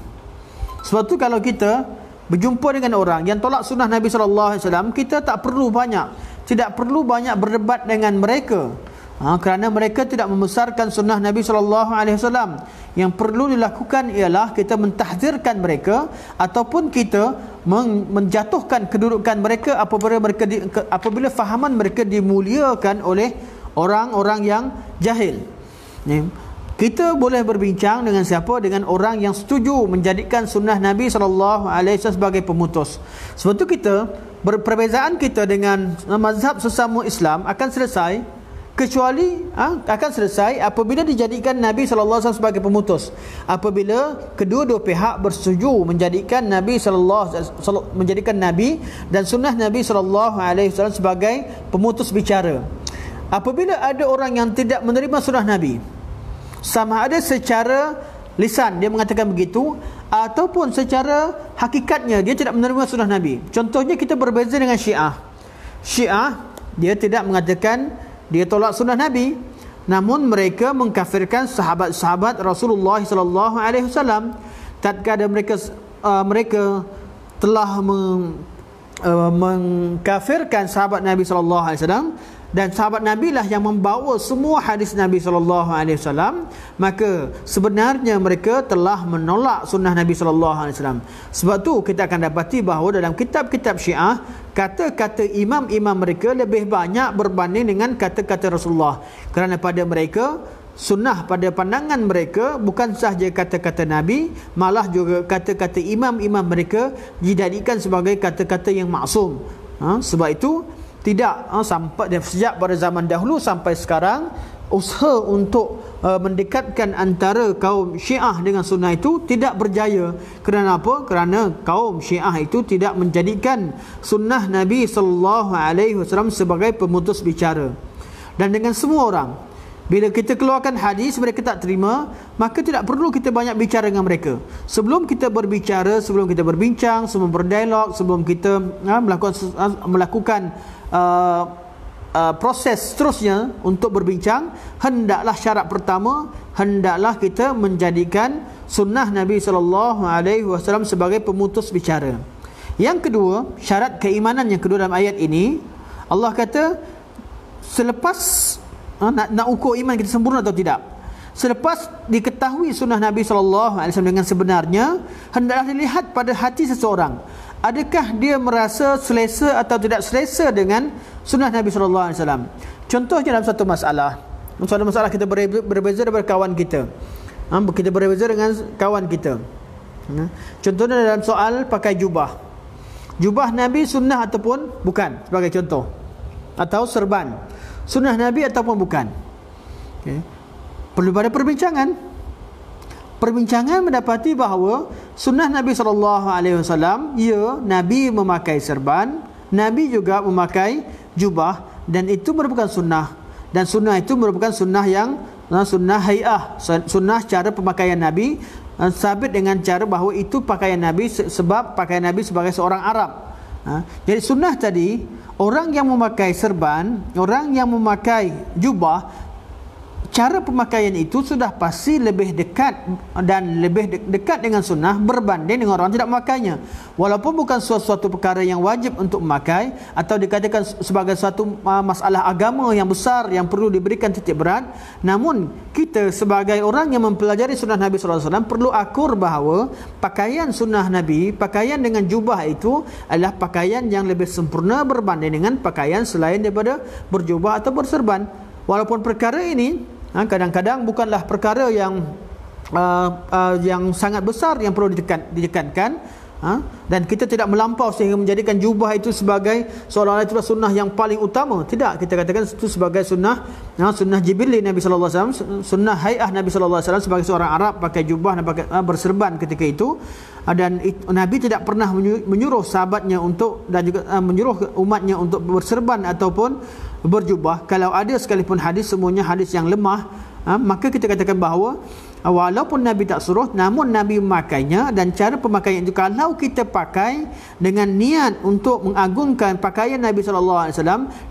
Sebab tu kalau kita berjumpa dengan orang yang tolak sunnah Nabi SAW, kita tidak perlu banyak berdebat dengan mereka, kerana mereka tidak membesarkan sunnah Nabi SAW. Yang perlu dilakukan ialah kita mentahzirkan mereka ataupun kita menjatuhkan kedudukan mereka apabila fahaman mereka dimuliakan oleh orang-orang yang jahil. Kita boleh berbincang dengan siapa? Dengan orang yang setuju menjadikan sunnah Nabi SAW sebagai pemutus. Sebab itu perbezaan kita dengan mazhab sesama Islam akan selesai apabila dijadikan Nabi SAW sebagai pemutus. Apabila kedua-dua pihak bersetuju menjadikan Nabi dan sunnah Nabi SAW sebagai pemutus bicara. Apabila ada orang yang tidak menerima sunnah Nabi, sama ada secara lisan dia mengatakan begitu ataupun secara hakikatnya dia tidak menerima sunnah Nabi. Contohnya kita berbeza dengan Syiah. Dia tidak mengatakan dia tolak sunnah Nabi, namun mereka mengkafirkan sahabat-sahabat Rasulullah sallallahu alaihi wasallam. Tatkala mereka telah mengkafirkan sahabat Nabi sallallahu alaihi wasallam, dan sahabat Nabi lah yang membawa semua hadis Nabi SAW, maka sebenarnya mereka telah menolak sunnah Nabi SAW. Sebab tu kita akan dapati bahawa dalam kitab-kitab Syiah, kata-kata imam-imam mereka lebih banyak berbanding dengan kata-kata Rasulullah. Kerana pada mereka, sunnah pada pandangan mereka bukan sahaja kata-kata Nabi, malah juga kata-kata imam-imam mereka dijadikan sebagai kata-kata yang maksum. Sebab itu tidak sampai sejak pada zaman dahulu sampai sekarang, usaha untuk mendekatkan antara kaum Syiah dengan sunnah itu tidak berjaya. Kerana apa? Kerana kaum Syiah itu tidak menjadikan sunnah Nabi SAW sebagai pemutus bicara. Dan dengan semua orang, bila kita keluarkan hadis mereka tak terima, maka tidak perlu kita banyak bicara dengan mereka. Sebelum kita berbicara, sebelum kita berbincang, sebelum berdialog, sebelum kita melakukan proses seterusnya untuk berbincang, hendaklah syarat pertama, hendaklah kita menjadikan sunnah Nabi SAW sebagai pemutus bicara. Yang kedua, syarat keimanan yang kedua dalam ayat ini, Allah kata selepas nak ukur iman kita sempurna atau tidak, selepas diketahui sunnah Nabi SAW dengan sebenarnya, hendaklah dilihat pada hati seseorang, adakah dia merasa selesa atau tidak selesa dengan sunnah Nabi SAW. Contohnya dalam satu masalah kita berbeza dengan kawan kita, kita berbeza dengan kawan kita. Contohnya dalam soal pakai jubah Nabi sunnah ataupun bukan, sebagai contoh. Atau serban, sunnah Nabi ataupun bukan. Perlu pada perbincangan mendapati bahawa sunnah Nabi SAW, ya, Nabi memakai serban, Nabi juga memakai jubah, dan itu merupakan sunnah. Dan sunnah itu merupakan sunnah yang sunnah hay'ah, sunnah cara pemakaian Nabi, sabit dengan cara bahawa itu pakaian Nabi sebab pakaian Nabi sebagai seorang Arab. Jadi sunnah tadi, orang yang memakai serban, orang yang memakai jubah, cara pemakaian itu sudah pasti lebih dekat dan lebih dekat dengan sunnah berbanding dengan orang tidak memakainya. Walaupun bukan suatu perkara yang wajib untuk memakai atau dikatakan sebagai suatu masalah agama yang besar yang perlu diberikan titik berat, namun kita sebagai orang yang mempelajari sunnah Nabi SAW perlu akur bahawa pakaian sunnah Nabi, pakaian dengan jubah itu adalah pakaian yang lebih sempurna berbanding dengan pakaian selain daripada berjubah atau berserban. Walaupun perkara ini kadang-kadang bukanlah perkara yang sangat besar yang perlu ditekankan, dan kita tidak melampau sehingga menjadikan jubah itu sebagai seolah-olah itu sunnah yang paling utama. Tidak, kita katakan itu sebagai sunnah Jibril Nabi sallallahu alaihi wasallam, sunnah hai'ah Nabi sallallahu alaihi wasallam sebagai seorang Arab pakai jubah dan pakai berserban ketika itu. Dan Nabi tidak pernah menyuruh sahabatnya untuk dan juga menyuruh umatnya untuk berserban ataupun berjubah. Kalau ada sekalipun hadis, semuanya hadis yang lemah, maka kita katakan bahawa walaupun Nabi tak suruh, namun Nabi memakainya. Dan cara pemakaian itu, kalau kita pakai dengan niat untuk mengagungkan pakaian Nabi SAW,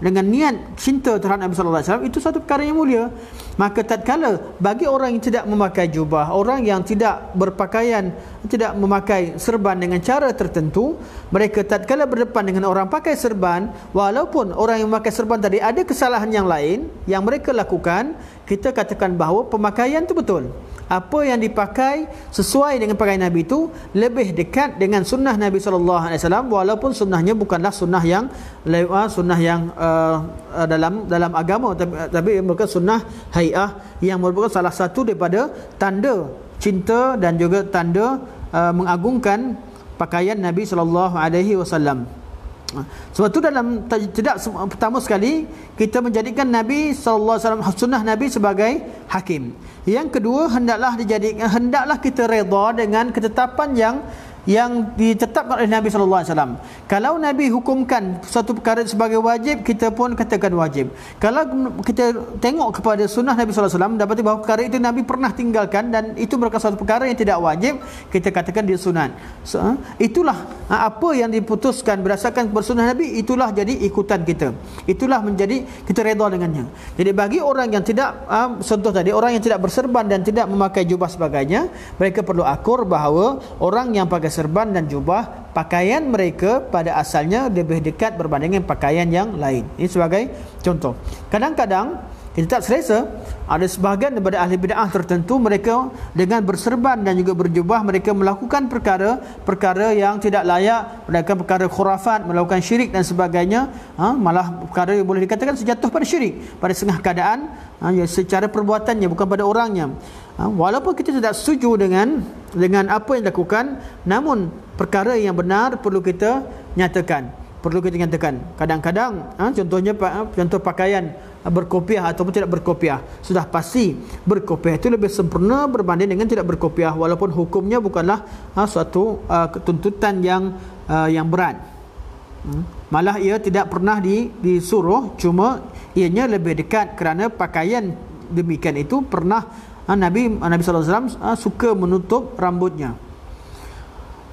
dengan niat cinta terhadap Nabi SAW, itu satu perkara yang mulia. Maka tatkala bagi orang yang tidak memakai jubah, orang yang tidak berpakaian, tidak memakai serban dengan cara tertentu, mereka tatkala berdepan dengan orang pakai serban, walaupun orang yang memakai serban tadi ada kesalahan yang lain yang mereka lakukan, kita katakan bahawa pemakaian itu betul. Apa yang dipakai sesuai dengan pakaian Nabi itu lebih dekat dengan sunnah Nabi SAW, walaupun sunnahnya bukanlah sunnah yang dalam agama, tapi merupakan sunnah hai'ah yang merupakan salah satu daripada tanda cinta dan juga tanda mengagungkan pakaian Nabi SAW. Sebab itu tidak pertama sekali kita menjadikan Nabi SAW, sunnah Nabi sebagai hakim. Yang kedua, hendaklah kita redha dengan ketetapan yang ditetapkan oleh Nabi SAW. Kalau Nabi hukumkan suatu perkara sebagai wajib, kita pun katakan wajib. Kalau kita tengok kepada sunnah Nabi SAW, dapati bahawa perkara itu Nabi pernah tinggalkan dan itu merupakan suatu perkara yang tidak wajib, kita katakan dia sunat. Itulah apa yang diputuskan berdasarkan bersunnah Nabi, itulah jadi ikutan kita. Itulah menjadi kita redha dengannya. Jadi bagi orang yang tidak, contoh tadi, orang yang tidak berserban dan tidak memakai jubah sebagainya, mereka perlu akur bahawa orang yang pakai serban dan jubah, pakaian mereka pada asalnya lebih dekat berbanding dengan pakaian yang lain. Ini sebagai contoh. Kadang-kadang kita tak selesa, ada sebahagian daripada ahli bid'ah tertentu, mereka dengan berserban dan juga berjubah, mereka melakukan perkara yang tidak layak, melakukan perkara khurafat, melakukan syirik dan sebagainya. Malah perkara yang boleh dikatakan sejatuh pada syirik, pada setengah keadaan, secara perbuatannya, bukan pada orangnya. Walaupun kita tidak setuju dengan apa yang dilakukan, namun perkara yang benar perlu kita nyatakan. Kadang-kadang contoh pakaian berkopiah ataupun tidak berkopiah, sudah pasti berkopiah itu lebih sempurna berbanding dengan tidak berkopiah, walaupun hukumnya bukanlah suatu tuntutan yang berat. Malah ia tidak pernah disuruh, cuma ianya lebih dekat kerana pakaian demikian itu pernah Nabi SAW suka menutup rambutnya.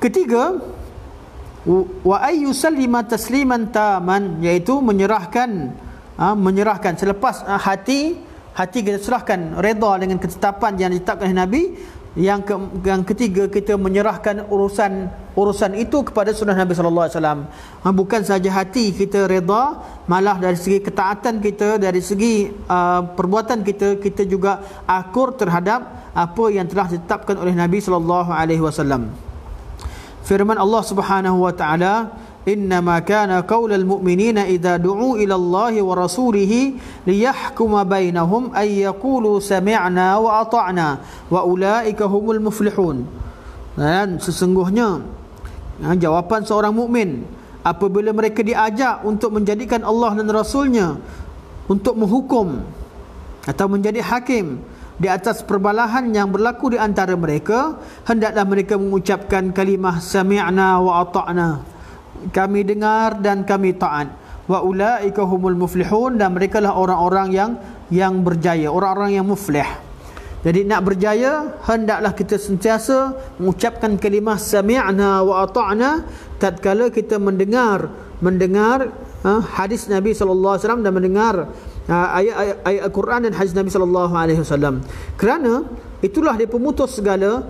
Ketiga, wa ayyusallima tasliman taman, iaitu menyerahkan selepas hati kita serahkan, redha dengan ketetapan yang ditetapkan oleh Nabi. Yang ketiga, kita menyerahkan urusan itu kepada sunnah Nabi sallallahu alaihi wasallam. Bukan saja hati kita redha, malah dari segi ketaatan kita, dari segi perbuatan kita juga akur terhadap apa yang telah ditetapkan oleh Nabi sallallahu alaihi wasallam. Firman Allah Subhanahu wa taala, innama kana qaulal mu'minina idza du'u ila Allah wa rasulih liyahkuma bainahum ay yaqulu sami'na wa ata'na wa ulaika humul muflihun. Dan sesungguhnya jawapan seorang mukmin apabila mereka diajak untuk menjadikan Allah dan Rasulnya untuk menghukum atau menjadi hakim di atas perbalahan yang berlaku di antara mereka, hendaklah mereka mengucapkan kalimah sami'na wa ata'na, kami dengar dan kami taat. Wa ulaika humul muflihun, dan mereka lah orang-orang yang berjaya, orang-orang yang muflih. Jadi nak berjaya, hendaklah kita sentiasa mengucapkan kalimah sami'na wa ata'na tatkala kita mendengar hadis Nabi sallallahu alaihi wasallam dan mendengar ayat Al-Quran dan hadis Nabi sallallahu alaihi wasallam. Kerana itulah dia pemutus segala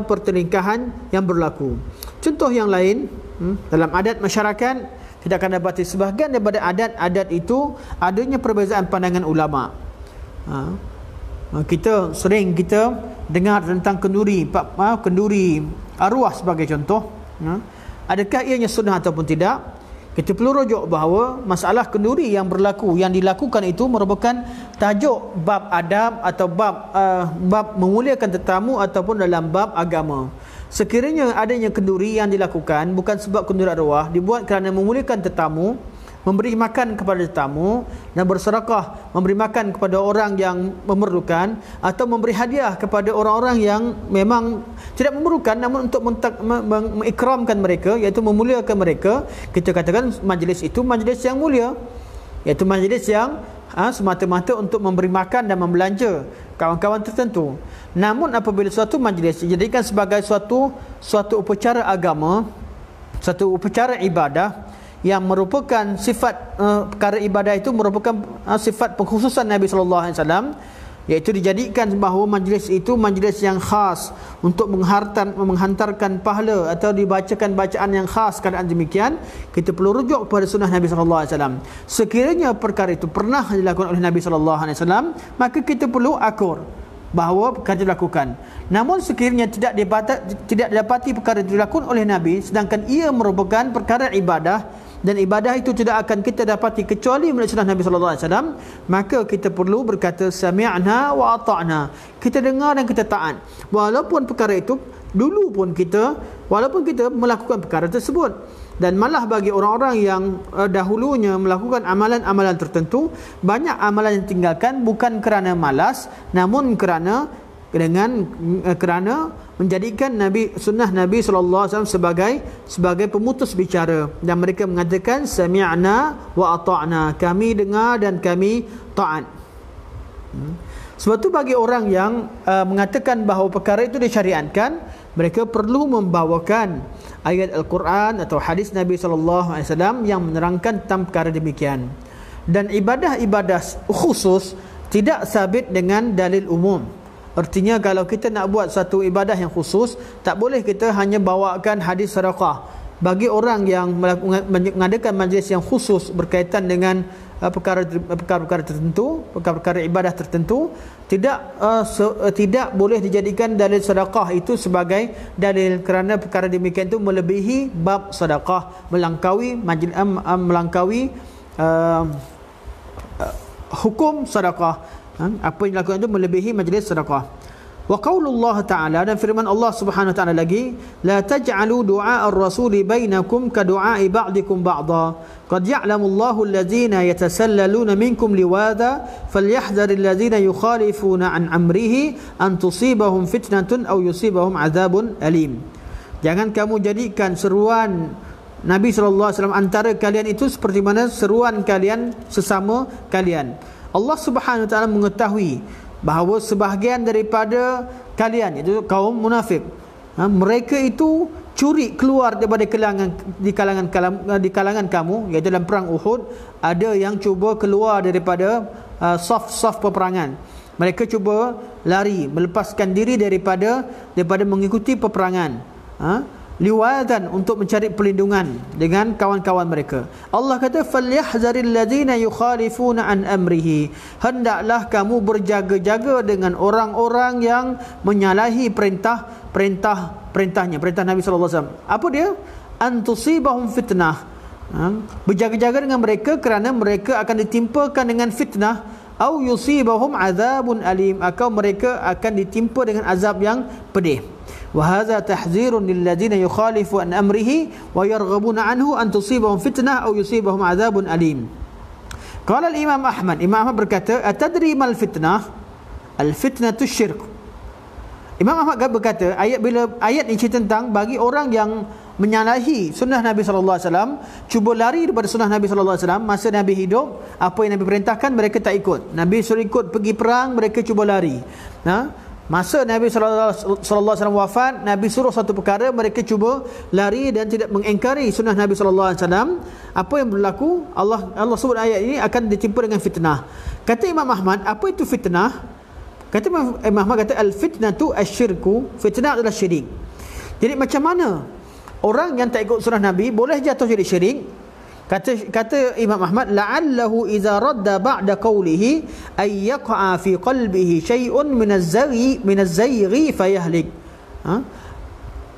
pertelingkahan yang berlaku. Contoh yang lain, dalam adat masyarakat kita akan dapati sebahagian daripada adat-adat itu adanya perbezaan pandangan ulama. Kita sering dengar tentang kenduri arwah sebagai contoh. Adakah ianya sunnah ataupun tidak? Kita perlu rujuk bahawa masalah kenduri yang dilakukan itu merupakan tajuk bab adab atau bab memuliakan tetamu ataupun dalam bab agama. Sekiranya adanya kenduri yang dilakukan bukan sebab kenduri arwah, dibuat kerana memuliakan tetamu, memberi makan kepada tetamu dan bersedekah, memberi makan kepada orang yang memerlukan, atau memberi hadiah kepada orang-orang yang memang tidak memerlukan namun untuk mengikramkan mereka, iaitu memuliakan mereka, kita katakan majlis itu majlis yang mulia, iaitu majlis yang semata-mata untuk memberi makan dan membelanja kawan-kawan tertentu. Namun apabila suatu majlis dijadikan sebagai suatu upacara agama, suatu upacara ibadah yang merupakan sifat perkara ibadah itu merupakan sifat pengkhususan Nabi sallallahu alaihi wasallam, iaitu dijadikan bahawa majlis itu majlis yang khas untuk menghantarkan pahala atau dibacakan bacaan yang khas, keadaan demikian kita perlu rujuk kepada sunnah Nabi sallallahu alaihi wasallam. Sekiranya perkara itu pernah dilakukan oleh Nabi sallallahu alaihi wasallam, maka kita perlu akur bahawa perkara itu dilakukan. Namun sekiranya tidak didapati perkara itu dilakukan oleh Nabi, sedangkan ia merupakan perkara ibadah, dan ibadah itu tidak akan kita dapati kecuali melalui sunnah Nabi sallallahu alaihi wasallam, maka kita perlu berkata sami'na wa ata'na. Kita dengar dan kita taat. Walaupun perkara itu walaupun kita melakukan perkara tersebut. Dan malah bagi orang-orang yang dahulunya melakukan amalan-amalan tertentu, banyak amalan yang tinggalkan bukan kerana malas, namun kerana menjadikan sunnah Nabi sallallahu alaihi wasallam sebagai pemutus bicara, dan mereka mengatakan sami'na wa ata'na, kami dengar dan kami taat. Sebab itu bagi orang yang mengatakan bahawa perkara itu disyariatkan, mereka perlu membawakan ayat Al-Quran atau hadis Nabi sallallahu alaihi wasallam yang menerangkan tentang perkara demikian. Dan ibadah-ibadah khusus tidak sabit dengan dalil umum. Artinya kalau kita nak buat satu ibadah yang khusus, tak boleh kita hanya bawakan hadis sedekah. Bagi orang yang mengadakan majlis yang khusus berkaitan dengan perkara-perkara tertentu, perkara-perkara ibadah tertentu, tidak boleh dijadikan dalil sedekah itu sebagai dalil, kerana perkara demikian itu melebihi bab sedekah, melangkaui hukum sedekah. Apa yang dilakukan itu melebihi majlis sedekah. Wa qaulullah ta'ala, dan firman Allah Subhanahu wa ta'ala lagi, la taj'alu du'a ar-rasuli bainakum ka du'a'i ba'dikum ba'dha qad ya'lamu Allahu alladhina yatasallaluna minkum liwadha falyahdharil ladzina yukhalifuna an amrihi an tusibahum fitnatun aw yusibahum adzabun alim. Jangan kamu jadikan seruan Nabi sallallahu alaihi wasallam antara kalian itu seperti mana seruan kalian sesama kalian. Allah Subhanahu wa ta'ala mengetahui bahawa sebahagian daripada kalian, itu kaum munafik, mereka itu curi keluar daripada di kalangan kamu, iaitu dalam perang Uhud ada yang cuba keluar daripada saf peperangan. Mereka cuba lari, melepaskan diri daripada mengikuti peperangan, liwatan, untuk mencari perlindungan dengan kawan-kawan mereka. Allah kata falyahzaril ladzina yukhalifuna an amrihi, hendaklah kamu berjaga-jaga dengan orang-orang yang menyalahi perintahnya, perintah Nabi sallallahu alaihi wasallam. Apa dia? Antusibahum fitnah. Berjaga-jaga dengan mereka kerana mereka akan ditimpakan dengan fitnah, au yusibahum azabun alim, atau mereka akan ditimpa dengan azab yang pedih. وهذا تحذير للذين يخالفوا عن أمره ويرغبون عنه أن تصيبهم فتنة أو يصيبهم عذاب أليم. قال الإمام أحمد berkata, أتدري ما الفتنة؟ الفتنة الشرك. Imam Ahmad berkata, bila ayat ini cerita tentang bagi orang yang menyalahi sunnah Nabi SAW, cuba lari daripada sunnah Nabi SAW masa Nabi hidup, apa yang Nabi perintahkan mereka tak ikut. Nabi suruh ikut pergi perang, mereka cuba lari. Masa Nabi SAW wafat, Nabi suruh satu perkara, mereka cuba lari dan tidak mengingkari sunnah Nabi SAW. Apa yang berlaku? Allah sebut ayat ini akan ditimpa dengan fitnah. Kata Imam Ahmad, apa itu fitnah? Kata Imam Ahmad, kata al-fitnatu asyirku, fitnah adalah syirik. Jadi macam mana orang yang tak ikut sunnah Nabi boleh jatuh jadi syirik? Kata Imam Ahmad, la'allahu idza radda ba'da qawlihi ay yaqa'a fi qalbihi syai'un min az-zayri fayahlik.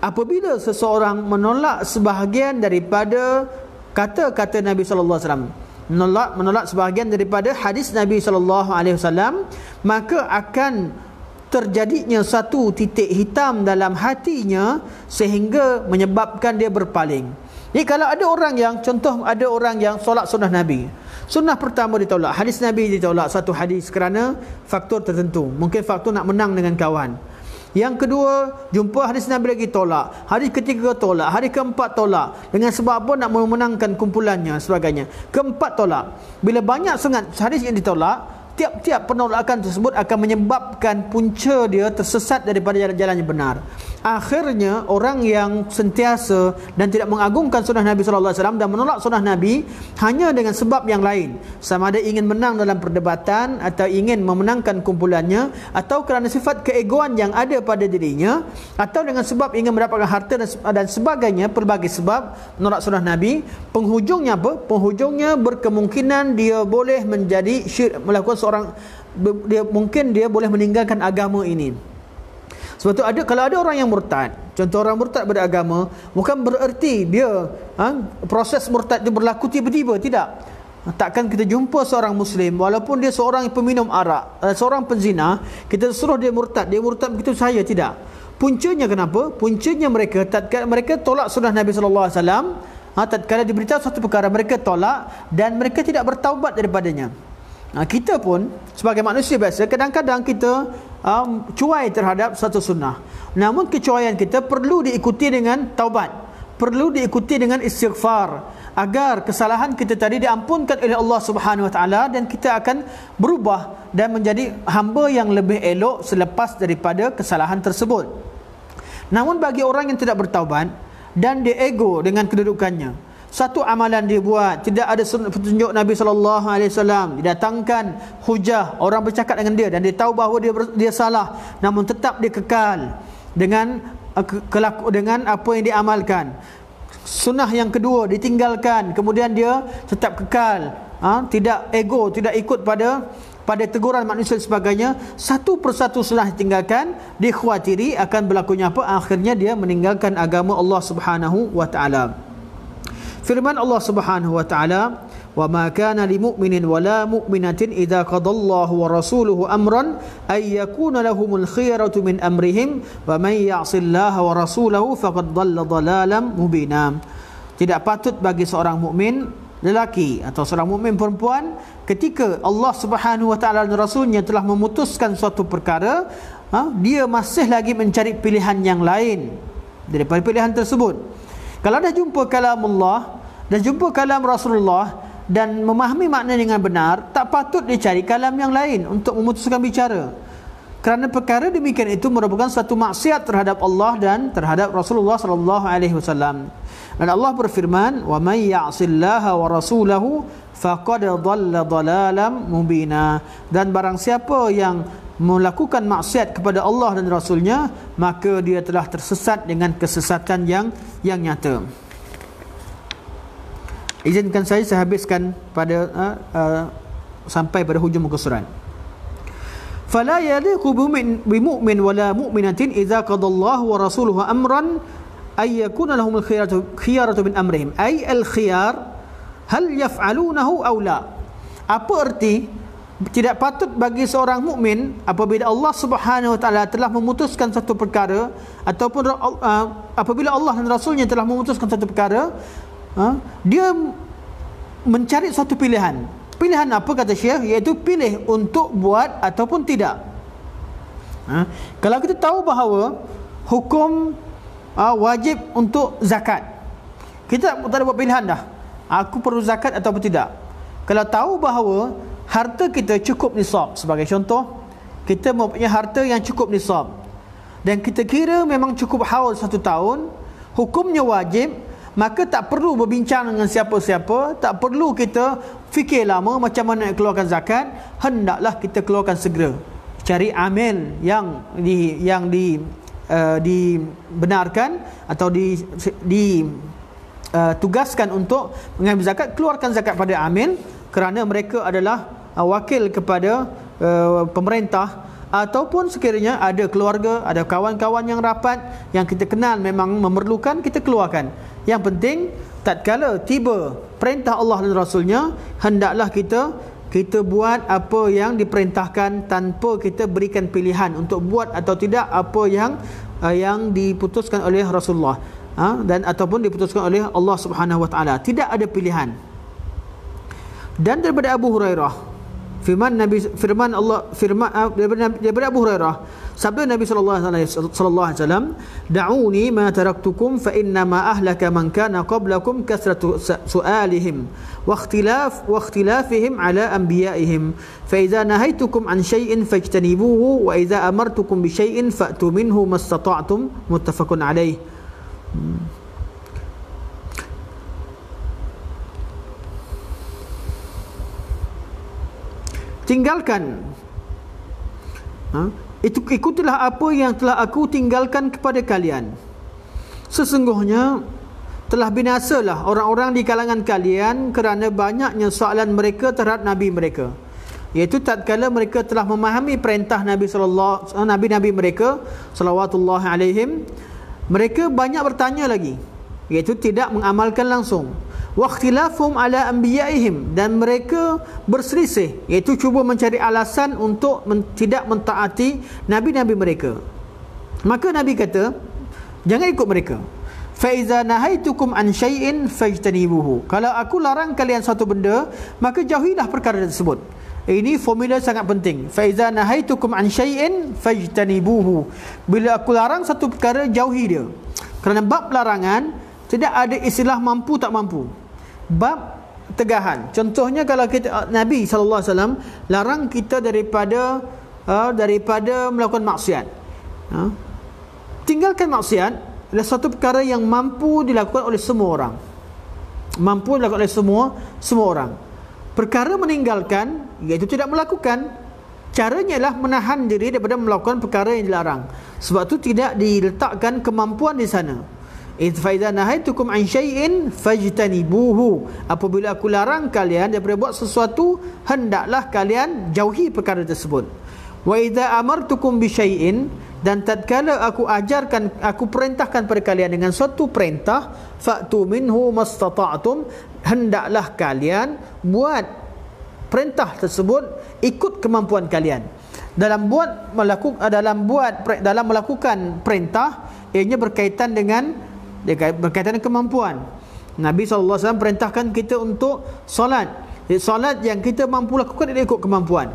Apabila seseorang menolak sebahagian daripada kata-kata Nabi sallallahu alaihi wasallam, menolak sebahagian daripada hadis Nabi sallallahu alaihi wasallam, maka akan terjadinya satu titik hitam dalam hatinya sehingga menyebabkan dia berpaling. Jadi kalau ada orang yang, contoh ada orang yang solat sunnah Nabi, sunnah pertama ditolak, hadis Nabi ditolak satu hadis kerana faktor tertentu, mungkin faktor nak menang dengan kawan. Yang kedua, jumpa hadis Nabi lagi tolak, hadis ketiga tolak, hari keempat tolak, dengan sebab apa? Nak memenangkan kumpulannya sebagainya. Keempat tolak. Bila banyak sangat hadis yang ditolak, tiap-tiap penolakan tersebut akan menyebabkan punca dia tersesat daripada jalan-jalan yang benar. Akhirnya orang yang sentiasa dan tidak mengagungkan sunnah Nabi sallallahu alaihi wasallam dan menolak sunnah Nabi hanya dengan sebab yang lain, sama ada ingin menang dalam perdebatan atau ingin memenangkan kumpulannya, atau kerana sifat keegoan yang ada pada dirinya, atau dengan sebab ingin mendapatkan harta dan sebagainya, pelbagai sebab menolak sunnah Nabi, penghujungnya apa? Penghujungnya berkemungkinan dia boleh menjadi syirik, melakukan mungkin dia boleh meninggalkan agama ini. Sebab tu kalau ada orang yang murtad, contoh orang murtad beragama, bukan bererti dia proses murtad itu berlaku tiba-tiba, tidak. Takkan kita jumpa seorang Muslim walaupun dia seorang peminum arak, seorang penzina, kita suruh dia murtad begitu saja, tidak. Puncanya kenapa? Puncanya mereka tatkala mereka tolak sunnah Nabi sallallahu alaihi wasallam, tatkala diberitahu satu perkara mereka tolak dan mereka tidak bertaubat daripadanya. Kita pun sebagai manusia biasa, kadang-kadang kita cuai terhadap satu sunnah. Namun kecuaian kita perlu diikuti dengan taubat, perlu diikuti dengan istighfar, agar kesalahan kita tadi diampunkan oleh Allah Subhanahu Wa Taala dan kita akan berubah dan menjadi hamba yang lebih elok selepas daripada kesalahan tersebut. Namun bagi orang yang tidak bertaubat dan dia ego dengan kedudukannya, satu amalan dia buat, tidak ada petunjuk Nabi SAW, didatangkan hujah, orang bercakap dengan dia dan dia tahu bahawa dia salah, namun tetap dia kekal dengan apa yang dia amalkan. Sunnah yang kedua ditinggalkan, kemudian dia tetap kekal, tidak ego, tidak ikut pada teguran manusia dan sebagainya. Satu persatu sunnah ditinggalkan, dikhawatiri akan berlakunya apa? Akhirnya dia meninggalkan agama Allah Subhanahu wa taala. Firman Allah Subhanahu wa taala, "Wa ma kana lil mu'minin wala mu'minatin idza qadallahu wa rasuluhu amran ay yakuna lahumul khiyaratu min amrihim wa may ya'sillaha wa rasulahu faqad dhalla dhalalan mubina." Tidak patut bagi seorang mukmin lelaki atau seorang mukmin perempuan ketika Allah Subhanahu wa taala dan rasulnya telah memutuskan suatu perkara, dia masih lagi mencari pilihan yang lain daripada pilihan tersebut. Kalau dah jumpa kalam Allah dan jumpa kalam Rasulullah dan memahami makna dengan benar, tak patut dicari kalam yang lain untuk memutuskan bicara. Kerana perkara demikian itu merupakan satu maksiat terhadap Allah dan terhadap Rasulullah sallallahu alaihi wasallam. Dan Allah berfirman, "Wa may ya'sillaha wa rasulahu faqad dhalla dhalalan mubina." Dan barang siapa yang melakukan maksiat kepada Allah dan Rasulnya, maka dia telah tersesat dengan kesesatan yang nyata. Izinkan saya habiskan pada sampai pada hujung muka surat. Fala yaliqu bimu'min wala mu'minatin idza qadallahu wa rasuluhu amran ay yakuna lahumul khiyaratu min amrihim, ay al-khiyar hal yaf'alunahu aw la. Apa erti tidak patut bagi seorang mukmin apabila Allah Subhanahu wa taala telah memutuskan satu perkara, ataupun apabila Allah dan Rasulnya telah memutuskan satu perkara, dia mencari satu pilihan. Pilihan apa kata Syekh? Iaitu pilih untuk buat ataupun tidak. Kalau kita tahu bahawa hukum wajib untuk zakat, Kita tak ada buat pilihan dah, aku perlu zakat atau tidak. Kalau tahu bahawa harta kita cukup nisab, sebagai contoh, kita mempunyai harta yang cukup nisab dan kita kira memang cukup haul 1 tahun, hukumnya wajib, maka tak perlu berbincang dengan siapa-siapa, tak perlu kita fikir lama macam mana nak keluarkan zakat. Hendaklah kita keluarkan segera. Cari amil yang dibenarkan atau tugaskan untuk mengambil zakat. Keluarkan zakat pada amil, kerana mereka adalah wakil kepada pemerintah, ataupun sekiranya ada keluarga, ada kawan-kawan yang rapat yang kita kenal memang memerlukan, kita keluarkan. Yang penting tatkala tiba perintah Allah dan Rasulnya, hendaklah kita buat apa yang diperintahkan tanpa kita berikan pilihan untuk buat atau tidak apa yang diputuskan oleh Rasulullah, dan ataupun diputuskan oleh Allah Subhanahu wa taala. Tidak ada pilihan. Dan daripada Abu Hurairah, firman daripada Abu Hurairah, sabda Nabi sallallahu alaihi wasallam, da'uni ma taraktukum fa inna ma ahlaka man kana qablakum kasratu su'alihim wa ikhtilafihim ala anbiya'ihim fa idza nahaitukum an shay'in fajtanibuhu wa idza amartukum bi shay'in fa'tu minhu mastata'tum, muttafaqun alaih. Tinggalkan, ikutilah apa yang telah aku tinggalkan kepada kalian. Sesungguhnya telah binasalah orang-orang di kalangan kalian kerana banyaknya soalan mereka terhadap Nabi mereka, iaitu tatkala mereka telah memahami perintah Nabi mereka salawatullahi alaihim, mereka banyak bertanya lagi, iaitu tidak mengamalkan langsung. Wa ikhtilafum ala anbiya'ihim, dan mereka berselisih, iaitu cuba mencari alasan untuk tidak mentaati nabi-nabi mereka. Maka Nabi kata, jangan ikut mereka. Fa iza nahaitukum an syai'in fajtanibuhu, kalau aku larang kalian satu benda, maka jauhilah perkara tersebut. Ini formula sangat penting. Fa iza nahaitukum an syai'in fajtanibuhu, bila aku larang satu perkara, jauhi dia. Kerana bab larangan tidak ada istilah mampu tak mampu, bab tegahan. Contohnya kalau kita, Nabi SAW larang kita daripada melakukan maksiat. Tinggalkan maksiat adalah satu perkara yang mampu dilakukan oleh semua orang. Mampu dilakukan oleh semua orang. Perkara meninggalkan, iaitu tidak melakukan, caranya ialah menahan diri daripada melakukan perkara yang dilarang. Sebab tu tidak diletakkan kemampuan di sana. Fa idza nahaitukum an syai'in fajtanibuhu, apabila aku larang kalian daripada buat sesuatu, hendaklah kalian jauhi perkara tersebut. Wa idza amartukum bi syai'in, dan tatkala aku perintahkan pada kalian dengan suatu perintah, fa'tu minhu mastata'tum, hendaklah kalian buat perintah tersebut ikut kemampuan kalian. Dalam melakukan perintah, ianya berkaitan dengan kemampuan. Nabi SAW perintahkan kita untuk solat. Solat yang kita mampu lakukan ikut kemampuan.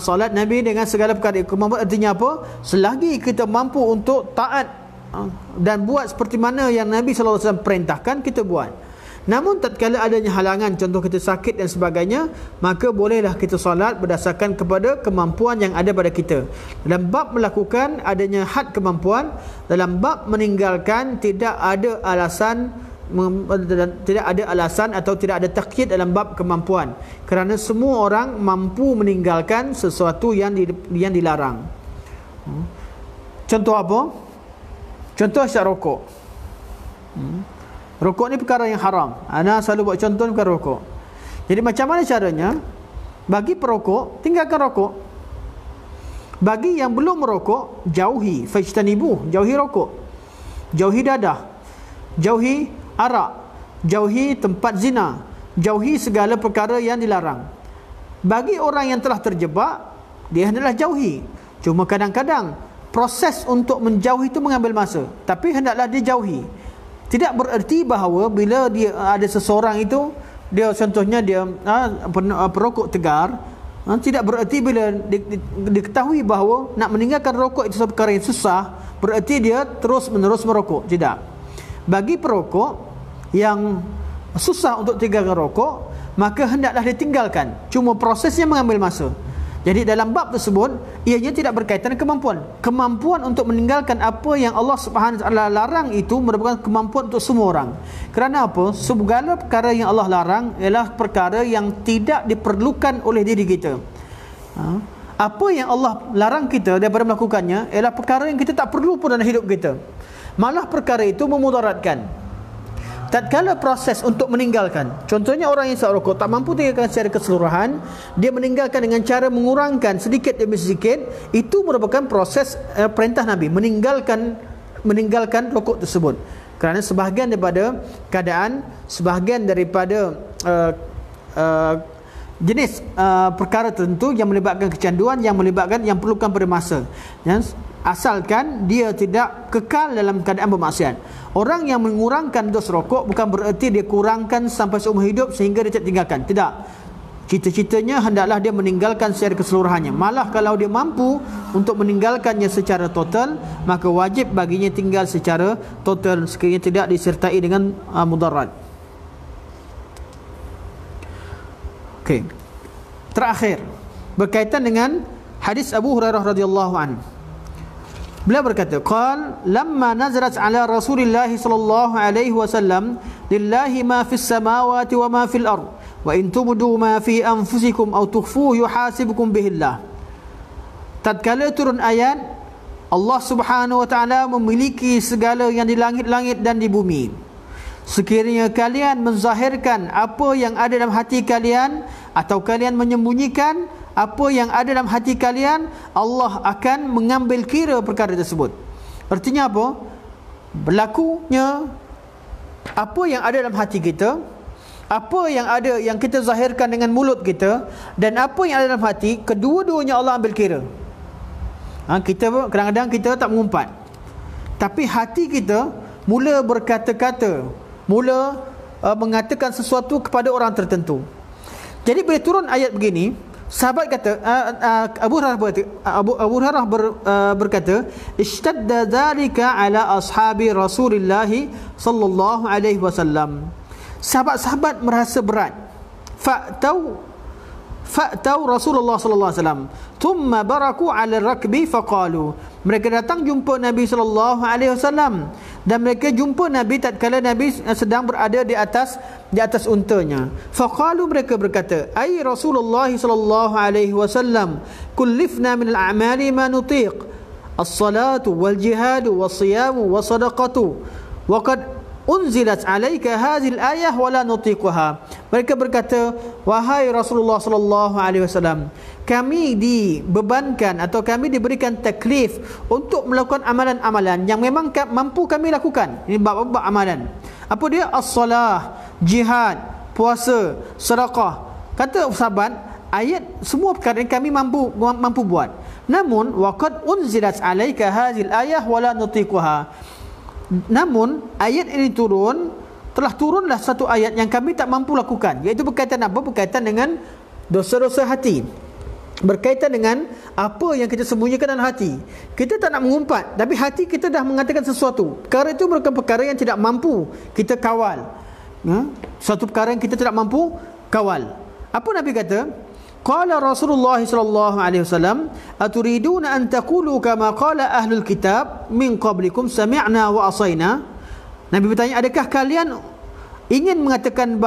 Solat Nabi dengan segala perkara kemampuan, artinya apa? Selagi kita mampu untuk taat dan buat seperti mana yang Nabi SAW perintahkan, kita buat. Namun tatkala adanya halangan, contoh kita sakit dan sebagainya, maka bolehlah kita solat berdasarkan kepada kemampuan yang ada pada kita. Dalam bab melakukan adanya had kemampuan, dalam bab meninggalkan tidak ada alasan atau tidak ada takyid dalam bab kemampuan, kerana semua orang mampu meninggalkan sesuatu yang dilarang. Contoh apa? Contoh syak rokok. Rokok ni perkara yang haram. Ana selalu buat contoh perkara rokok. Jadi macam mana caranya? Bagi perokok, tinggalkan rokok. Bagi yang belum merokok, jauhi, fajtanibuh, jauhi rokok, jauhi dadah, jauhi arak, jauhi tempat zina, jauhi segala perkara yang dilarang. Bagi orang yang telah terjebak, dia hendaklah jauhi. Cuma kadang-kadang proses untuk menjauhi itu mengambil masa, tapi hendaklah dia jauhi. Tidak bererti bahawa bila dia ada seseorang itu, dia contohnya dia perokok tegar, tidak bererti bila diketahui bahawa nak meninggalkan rokok itu satu perkara yang susah, bererti dia terus menerus merokok. Tidak. Bagi perokok, yang susah untuk tinggalkan rokok, maka hendaklah ditinggalkan. Cuma prosesnya mengambil masa. Jadi dalam bab tersebut, ianya tidak berkaitan dengan kemampuan. Kemampuan untuk meninggalkan apa yang Allah Subhanahu Wa Taala larang itu merupakan kemampuan untuk semua orang. Kerana apa? Segala perkara yang Allah larang ialah perkara yang tidak diperlukan oleh diri kita. Apa yang Allah larang kita daripada melakukannya ialah perkara yang kita tak perlu pun dalam hidup kita. Malah perkara itu memudaratkan. Tatkala proses untuk meninggalkan, contohnya orang yang isap rokok tak mampu tinggalkan secara keseluruhan, dia meninggalkan dengan cara mengurangkan sedikit demi sedikit, itu merupakan proses perintah Nabi meninggalkan rokok tersebut. Kerana sebahagian daripada keadaan, sebahagian daripada jenis perkara tertentu yang melibatkan kecanduan, yang perlukan pada masa, asalkan dia tidak kekal dalam keadaan bermaksiat. Orang yang mengurangkan dos rokok bukan bererti dia kurangkan sampai seumur hidup sehingga dia tak tinggalkan. Tidak. Cita-citanya hendaklah dia meninggalkan secara keseluruhannya. Malah kalau dia mampu untuk meninggalkannya secara total, maka wajib baginya tinggal secara total sekiranya tidak disertai dengan mudarat. Okey. Terakhir, berkaitan dengan hadis Abu Hurairah radhiyallahu anhu. Beliau berkata, qal lamma nazalat ala Rasulillah sallallahu alaihi wasallam lillahi ma fis samawati wa ma fil ard wa in tubdu ma fi anfusikum aw tukhfuhu yuhasibukum bihillah. Tatkala turun ayat Allah Subhanahu wa taala memiliki segala yang di langit-langit dan di bumi. Sekiranya kalian menzahirkan apa yang ada dalam hati kalian atau kalian menyembunyikan apa yang ada dalam hati kalian, Allah akan mengambil kira perkara tersebut. Artinya apa? Berlakunya apa yang ada dalam hati kita, apa yang ada yang kita zahirkan dengan mulut kita, dan apa yang ada dalam hati, kedua-duanya Allah ambil kira. Kita kadang-kadang kita tak mengumpat, tapi hati kita mula berkata-kata, mula mengatakan sesuatu kepada orang tertentu. Jadi bila turun ayat begini, sahabat kata, Abu Hurairah berkata, ishtadda dzalika ala ashabi Rasulillah sallallahu alaihi wasallam. Sahabat-sahabat merasa berat. Fa'tau Rasulullah sallallahu alaihi wasallam, thumma baraku ala rakbi faqalu. Mereka datang jumpa Nabi sallallahu alaihi wasallam, dan mereka jumpa Nabi tatkala Nabi sedang berada di atas untanya. Faqalu, mereka berkata, ay Rasulullah sallallahu alaihi wasallam, kullifna min al-a'mali ma nutiq, as-salatu wal jihadu was siyamu was sadaqatu, wa qad unzilat alaika hadhihi al-ayah wa la nutiquha. Mereka berkata, wahai Rasulullah sallallahu alaihi wasallam, kami dibebankan atau kami diberikan taklif untuk melakukan amalan-amalan yang memang mampu kami lakukan. Ini bab-bab amalan. Apa dia? As-salah, jihad, puasa, sedekah. Kata sahabat, ayat semua perkara yang kami mampu buat. Namun waqad unzilat alaika hadhihi al-ayah wa la nutiquha. Namun ayat ini telah turunlah satu ayat yang kami tak mampu lakukan, iaitu berkaitan apa? Berkaitan dengan dosa-dosa hati, berkaitan dengan apa yang kita sembunyikan dalam hati. Kita tak nak mengumpat, tapi hati kita dah mengatakan sesuatu. Perkara itu merupakan perkara yang tidak mampu kita kawal. Satu perkara yang kita tidak mampu kawal. Apa Nabi kata? Qala Rasulullah sallallahu alaihi wasallam, aturiduna an taqulu kama qala ahlul kitab min qablikum sami'na wa asaina. Nabi bertanya, adakah kalian ingin mengatakan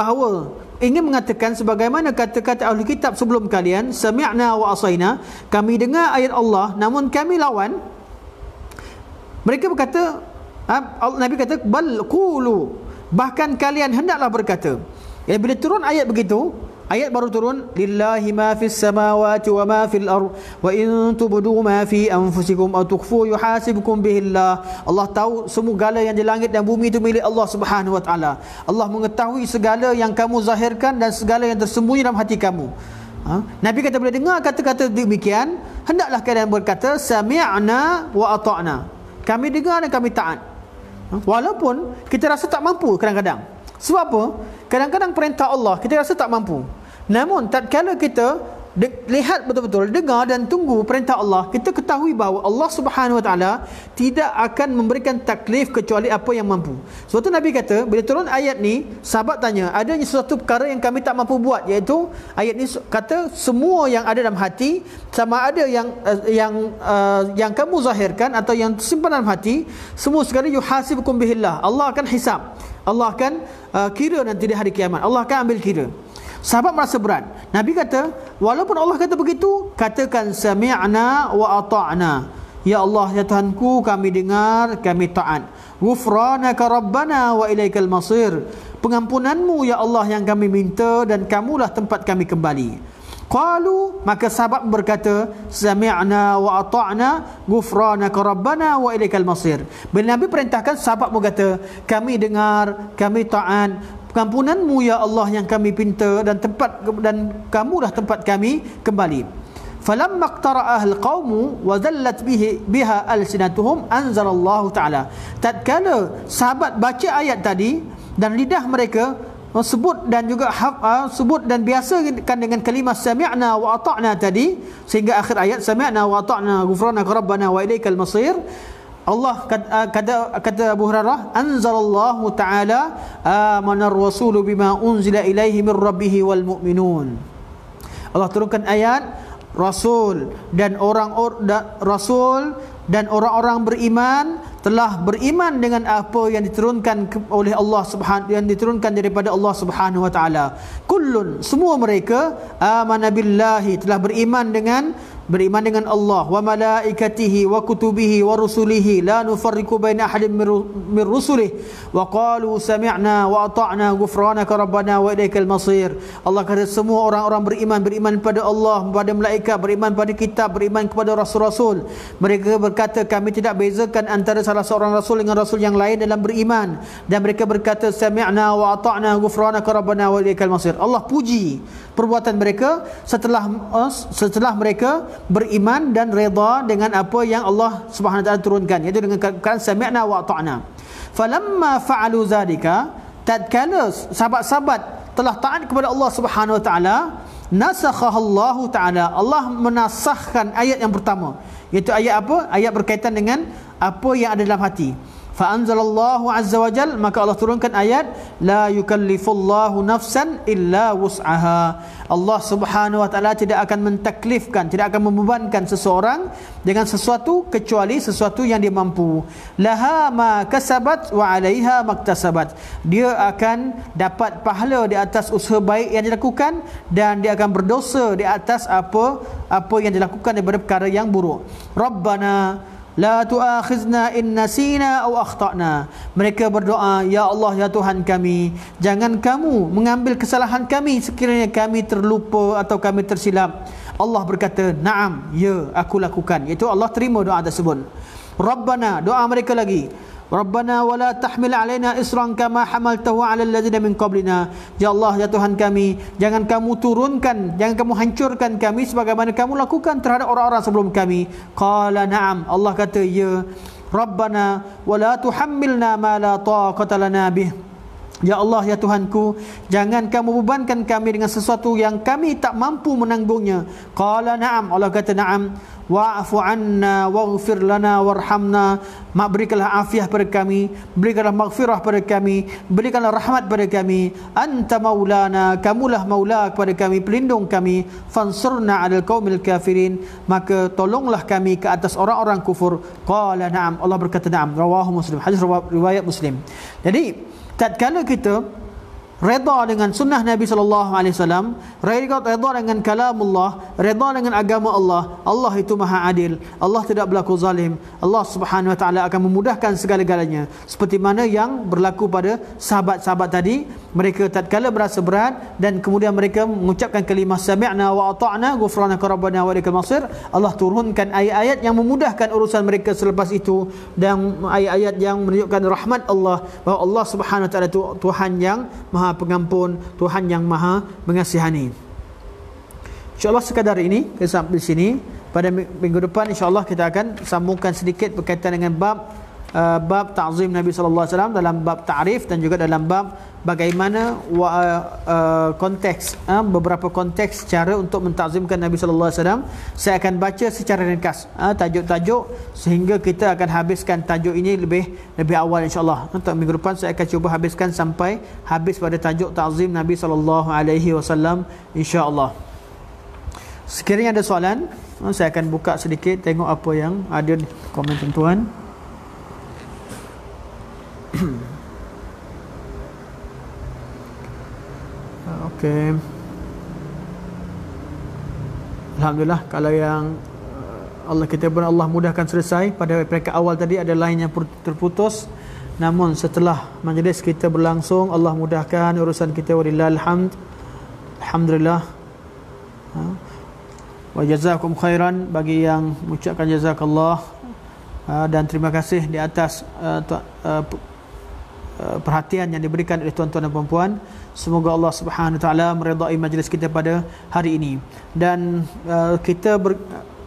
sebagaimana kata-kata ahli kitab sebelum kalian, sami'na wa asaina, kami dengar ayat Allah namun kami lawan? Mereka berkata, Nabi kata, bal qulu, bahkan kalian hendaklah berkata. Bila turun ayat begitu, ayat baru turun, lillahi ma fis samawati wa ma fil ard wa in tubdu ma fi anfusikum aw tukhfu yuhasibukum bihillah. Allah tahu segala yang di langit dan bumi itu milik Allah Subhanahu wa taala. Allah mengetahui segala yang kamu zahirkan dan segala yang tersembunyi dalam hati kamu. Nabi kata, bila dengar kata-kata demikian, hendaklah kalian berkata sami'na wa ata'na. Kami dengar dan kami taat. Walaupun kita rasa tak mampu kadang-kadang. Sebab apa? Kadang-kadang perintah Allah kita rasa tak mampu. Namun tatkala kita lihat betul-betul, dengar dan tunggu perintah Allah, kita ketahui bahawa Allah Subhanahu Wa Taala tidak akan memberikan taklif kecuali apa yang mampu. Sebab tu Nabi kata, bila turun ayat ni, sahabat tanya, adanya sesuatu perkara yang kami tak mampu buat, iaitu ayat ni kata semua yang ada dalam hati, sama ada yang kamu zahirkan atau yang simpan dalam hati, semua sekali yuhasibukum bihillah. Allah akan hisab. Allah akan kira nanti di hari kiamat. Allah akan ambil kira. Sahabat merasa berat. Nabi kata, walaupun Allah kata begitu, katakan sami'na wa ata'na. Ya Allah, ya Tuhanku, kami dengar, kami taat. Ghufranaka rabbana wa ilaikal masir. Pengampunanmu ya Allah yang kami minta, dan kamulah tempat kami kembali. Qalu, maka sahabat berkata, sami'na wa ata'na ghufranaka rabbana wa ilaikal masir. Bila Nabi perintahkan, sahabat berkata, kami dengar, kami taat, pengampunanmu ya Allah yang kami pinta, dan kamulah tempat kami kembali. Falamma iqtara'a al-qaumu wa zallat biha alsinatuhum anzalallahu ta'ala. Tatkala sahabat baca ayat tadi dan lidah mereka sebut dan juga sebut dan biasakan dengan kalimah sami'na wa ata'na tadi, sehingga akhir ayat sami'na wa ata'na ghufranaka rabbana wa ilaikal masir, Allah kata Abu Hurairah, anzalallahu ta'ala amanar rasulu bima unzila ilaihi min rabbih wal mu'minun. Allah turunkan ayat, rasul dan orang-orang beriman telah beriman dengan apa yang diturunkan oleh Allah Subhanahu, yang diturunkan daripada Allah Subhanahu wa taala. Kullun, semua mereka, amana billahi, telah beriman dengan Allah, wa malaikatihi wa kutubihi wa rusulihi, la nufarriqu baina ahadin min rusulihi, wa qalu sami'na wa ata'na ghufranaka rabbana wa ilaikal masir. Allah kata semua orang-orang beriman kepada Allah, kepada malaikat, beriman pada kitab, beriman kepada rasul-rasul. Mereka berkata, kami tidak bezakan antara salah seorang rasul dengan rasul yang lain dalam beriman, dan mereka berkata sami'na wa ata'na ghufranaka rabbana wa ilaikal masir. Allah puji perbuatan mereka setelah mereka beriman dan redha dengan apa yang Allah Subhanahu wa taala turunkan, iaitu dengan kata sami'na wa ata'na. Falamma fa'alu zalika, tatkala sahabat-sahabat telah taat kepada Allah Subhanahu wa taala, nasakhahallahu taala, Allah menasahkan ayat yang pertama, iaitu ayat apa? Ayat berkaitan dengan apa yang ada dalam hati. Fa anzalallahu azza wa jal, maka Allah turunkan ayat, la yukallifullahu nafsan illa wus'aha. Allah Subhanahu wa taala tidak akan mentaklifkan, tidak akan membebankan seseorang dengan sesuatu kecuali sesuatu yang dia mampu. Laha ma kasabat wa 'alaiha maktasabat. Dia akan dapat pahala di atas usaha baik yang dilakukan, dan dia akan berdosa di atas apa yang dilakukan daripada perkara yang buruk. Rabbana la tu'akhizna in nasina aw akhtana. Mereka berdoa, ya Allah, ya Tuhan kami, jangan kamu mengambil kesalahan kami sekiranya kami terlupa atau kami tersilap. Allah berkata, na'am, ya, aku lakukan. Iaitu Allah terima doa tersebut. Rabbana, doa mereka lagi, Rabbana wala tahmil alaina isran kama hamaltahu ala allazina min qablina. Ya Allah, ya Tuhan kami, jangan kamu turunkan, jangan kamu hancurkan kami sebagaimana kamu lakukan terhadap orang-orang sebelum kami. Qala na'am, Allah kata, ya. Rabbana wala tuhammilna ma la taqata lana bih. Ya Allah, ya Tuhanku, jangan kamu bebankan kami dengan sesuatu yang kami tak mampu menanggungnya. Qala na'am, Allah kata na'am. Wa'fu anna waghfir lana warhamna. Berikanlah afiah pada kami, berikanlah maghfirah pada kami, berikanlah rahmat pada kami. Anta maulana, kamulah maula kepada kami, pelindung kami. Fansurna 'alal qaumil kafirin, maka tolonglah kami ke atas orang-orang kufur. Qala na'am, Allah berkata na'am. Rawahu Muslim, hadis riwayat Muslim. Jadi tatkala kita redha dengan sunnah Nabi SAW, redha dengan kalamullah, redha dengan agama Allah, Allah itu maha adil, Allah tidak berlaku zalim. Allah Subhanahu wa taala akan memudahkan segala-galanya, seperti mana yang berlaku pada sahabat-sahabat tadi. Mereka tatkala berasa berat dan kemudian mereka mengucapkan kalimah sami'na wa ata'na ghufranaka rabbana wa ilaikal masir, Allah turunkan ayat-ayat yang memudahkan urusan mereka selepas itu, dan ayat-ayat yang menunjukkan rahmat Allah, bahawa Allah Subhanahu wa taala itu Tuhan yang maha pengampun, Tuhan yang maha mengasihani. InsyaAllah sekadar ini kita sampai di sini. Pada minggu depan insyaAllah kita akan sambungkan sedikit berkaitan dengan bab bab ta'zim Nabi sallallahu alaihi wasallam, dalam bab ta'rif dan juga dalam bab bagaimana konteks, beberapa konteks cara untuk mentazimkan Nabi sallallahu alaihi wasallam. Saya akan baca secara ringkas tajuk-tajuk sehingga kita akan habiskan tajuk ini lebih awal insya-Allah. Untuk minggu depan saya akan cuba habiskan sampai habis pada tajuk ta'zim Nabi sallallahu alaihi wasallam insya-Allah. Sekiranya ada soalan, saya akan buka sedikit tengok apa yang ada di komen tuan-tuan. Okey. Alhamdulillah, kalau yang Allah kita Allah mudahkan selesai. Pada peringkat awal tadi ada line yang terputus, namun setelah majlis kita berlangsung, Allah mudahkan urusan kita, walillahil hamd. Alhamdulillah. Wa jazakum khairan bagi yang mengucapkan jazakallah, dan terima kasih di atas perhatian yang diberikan oleh tuan-tuan dan puan-puan. Semoga Allah Subhanahu Wa Taala meridai majlis kita pada hari ini, dan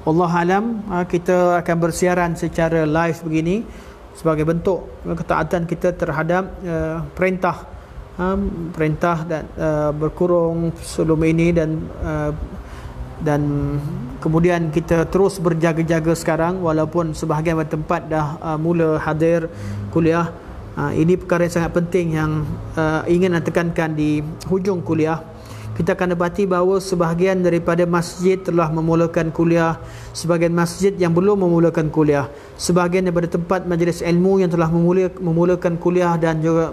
Allah alam, kita akan bersiaran secara live begini sebagai bentuk ketaatan kita terhadap perintah dan berkurung sebelum ini, dan kemudian kita terus berjaga-jaga sekarang walaupun sebahagian tempat dah mula hadir kuliah. Ini perkara yang sangat penting yang ingin saya tekankan di hujung kuliah. Kita akan dapati bahawa sebahagian daripada masjid telah memulakan kuliah, sebahagian masjid yang belum memulakan kuliah, sebahagian daripada tempat majlis ilmu yang telah memulakan kuliah dan juga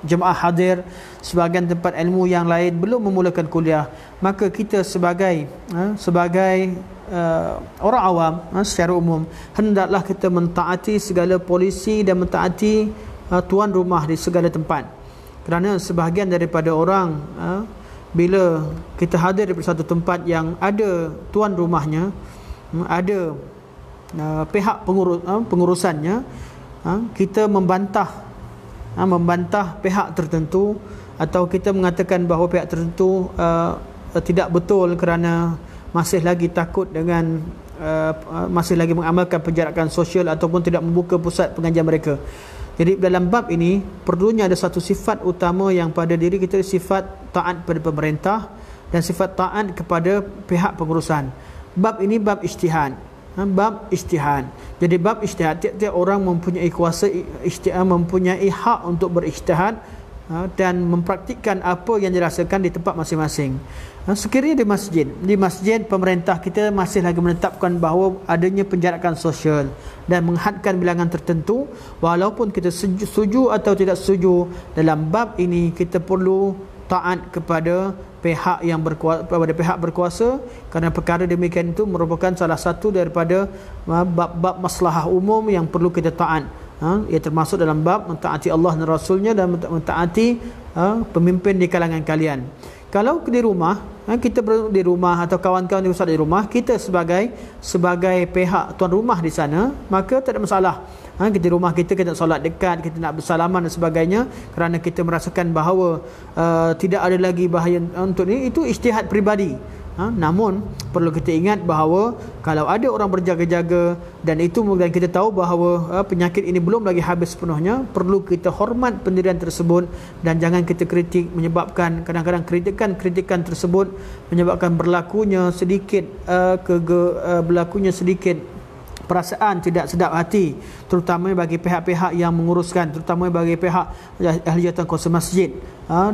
jemaah hadir, sebahagian tempat ilmu yang lain belum memulakan kuliah. Maka kita sebagai orang awam, secara umum, hendaklah kita mentaati segala polisi dan mentaati tuan rumah di segala tempat. Kerana sebahagian daripada orang, bila kita hadir di satu tempat yang ada tuan rumahnya, ada pihak pengurusannya, kita membantah pihak tertentu, atau kita mengatakan bahawa pihak tertentu tidak betul kerana masih lagi takut dengan masih lagi mengamalkan penjarakan sosial ataupun tidak membuka pusat pengajian mereka. Jadi dalam bab ini perlunya ada satu sifat utama yang pada diri kita, sifat taat pada pemerintah dan sifat taat kepada pihak pengurusan. Bab ini bab ijtihad. Bab ijtihad. Jadi bab ijtihad, tiap-tiap orang mempunyai kuasa ijtihad, mempunyai hak untuk berijtihad dan mempraktikkan apa yang dirasakan di tempat masing-masing. Sekiranya di masjid pemerintah kita masih lagi menetapkan bahawa adanya penjarakan sosial dan menghadkan bilangan tertentu, walaupun kita setuju atau tidak setuju, dalam bab ini kita perlu taat kepada pihak yang berkuasa, kerana perkara demikian itu merupakan salah satu daripada bab-bab maslahah umum yang perlu kita taat. Ia termasuk dalam bab mentaati Allah dan Rasulnya dan mentaati pemimpin di kalangan kalian. Kalau di rumah, kita di rumah atau kawan-kawan di ustaz di rumah, kita sebagai pihak tuan rumah di sana, maka tak ada masalah. Kita di rumah kita nak solat dekat, kita nak bersalaman dan sebagainya, kerana kita merasakan bahawa tidak ada lagi bahaya untuk ini. Itu ijtihad peribadi. Namun perlu kita ingat bahawa kalau ada orang berjaga-jaga dan kita tahu bahawa penyakit ini belum lagi habis sepenuhnya, perlu kita hormat pendirian tersebut dan jangan kita kritik, menyebabkan kadang-kadang kritikan tersebut menyebabkan berlakunya sedikit perasaan tidak sedap hati, terutama bagi pihak-pihak yang menguruskan, terutama bagi pihak ahli jawatan kuasa masjid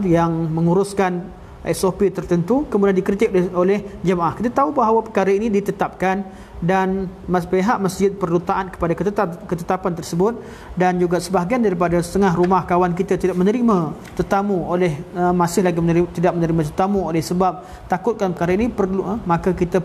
yang menguruskan SOP tertentu, kemudian dikritik oleh jemaah. Kita tahu bahawa perkara ini ditetapkan dan pihak masjid perlu taat kepada ketetapan tersebut, dan juga sebahagian daripada setengah rumah kawan kita tidak menerima tetamu masih lagi tidak menerima tetamu oleh sebab takutkan perkara ini, maka kita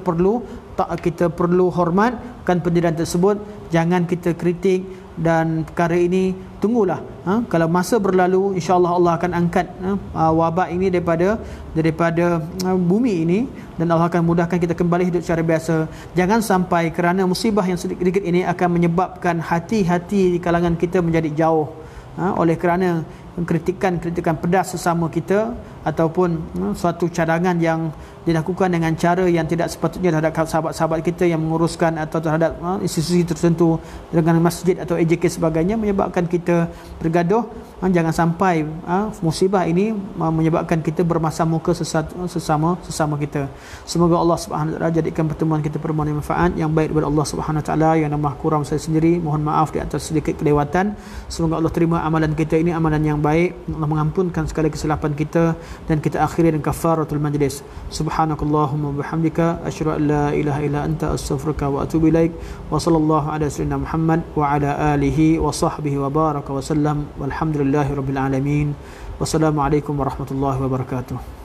perlu hormatkan pendirian tersebut. Jangan kita kritik, dan perkara ini tunggulah kalau masa berlalu, insya-Allah Allah akan angkat wabak ini daripada bumi ini, dan Allah akan mudahkan kita kembali hidup secara biasa. Jangan sampai kerana musibah yang sedikit ini akan menyebabkan hati-hati di kalangan kita menjadi jauh oleh kerana kritikan pedas sesama kita ataupun suatu cadangan yang dilakukan dengan cara yang tidak sepatutnya terhadap sahabat-sahabat kita yang menguruskan atau terhadap institusi tertentu dengan masjid atau AJK sebagainya, menyebabkan kita bergaduh. Jangan sampai musibah ini menyebabkan kita bermasam muka sesama kita. Semoga Allah Subhanahu Wa Taala jadikan pertemuan kita pertemuan yang manfaat, yang baik daripada Allah Subhanahu Wa Taala. Yang Maha kurang saya sendiri, mohon maaf di atas sedikit kelewatan. Semoga Allah terima amalan kita ini, amalan yang baik. Allah mengampunkan segala kesilapan kita, dan kita akhiri dengan kafaratul majlis. Subhanakallahumma bihamdika asyhadu an la ilaha illa anta astaghfiruka wa atubu ilaik. Wa sallallahu ala sayyidina Muhammad wa ala alihi wa sahbihi wa baraka wa sallam. Walhamdulillahi rabbil alamin. Wassalamualaikum warahmatullahi wabarakatuh.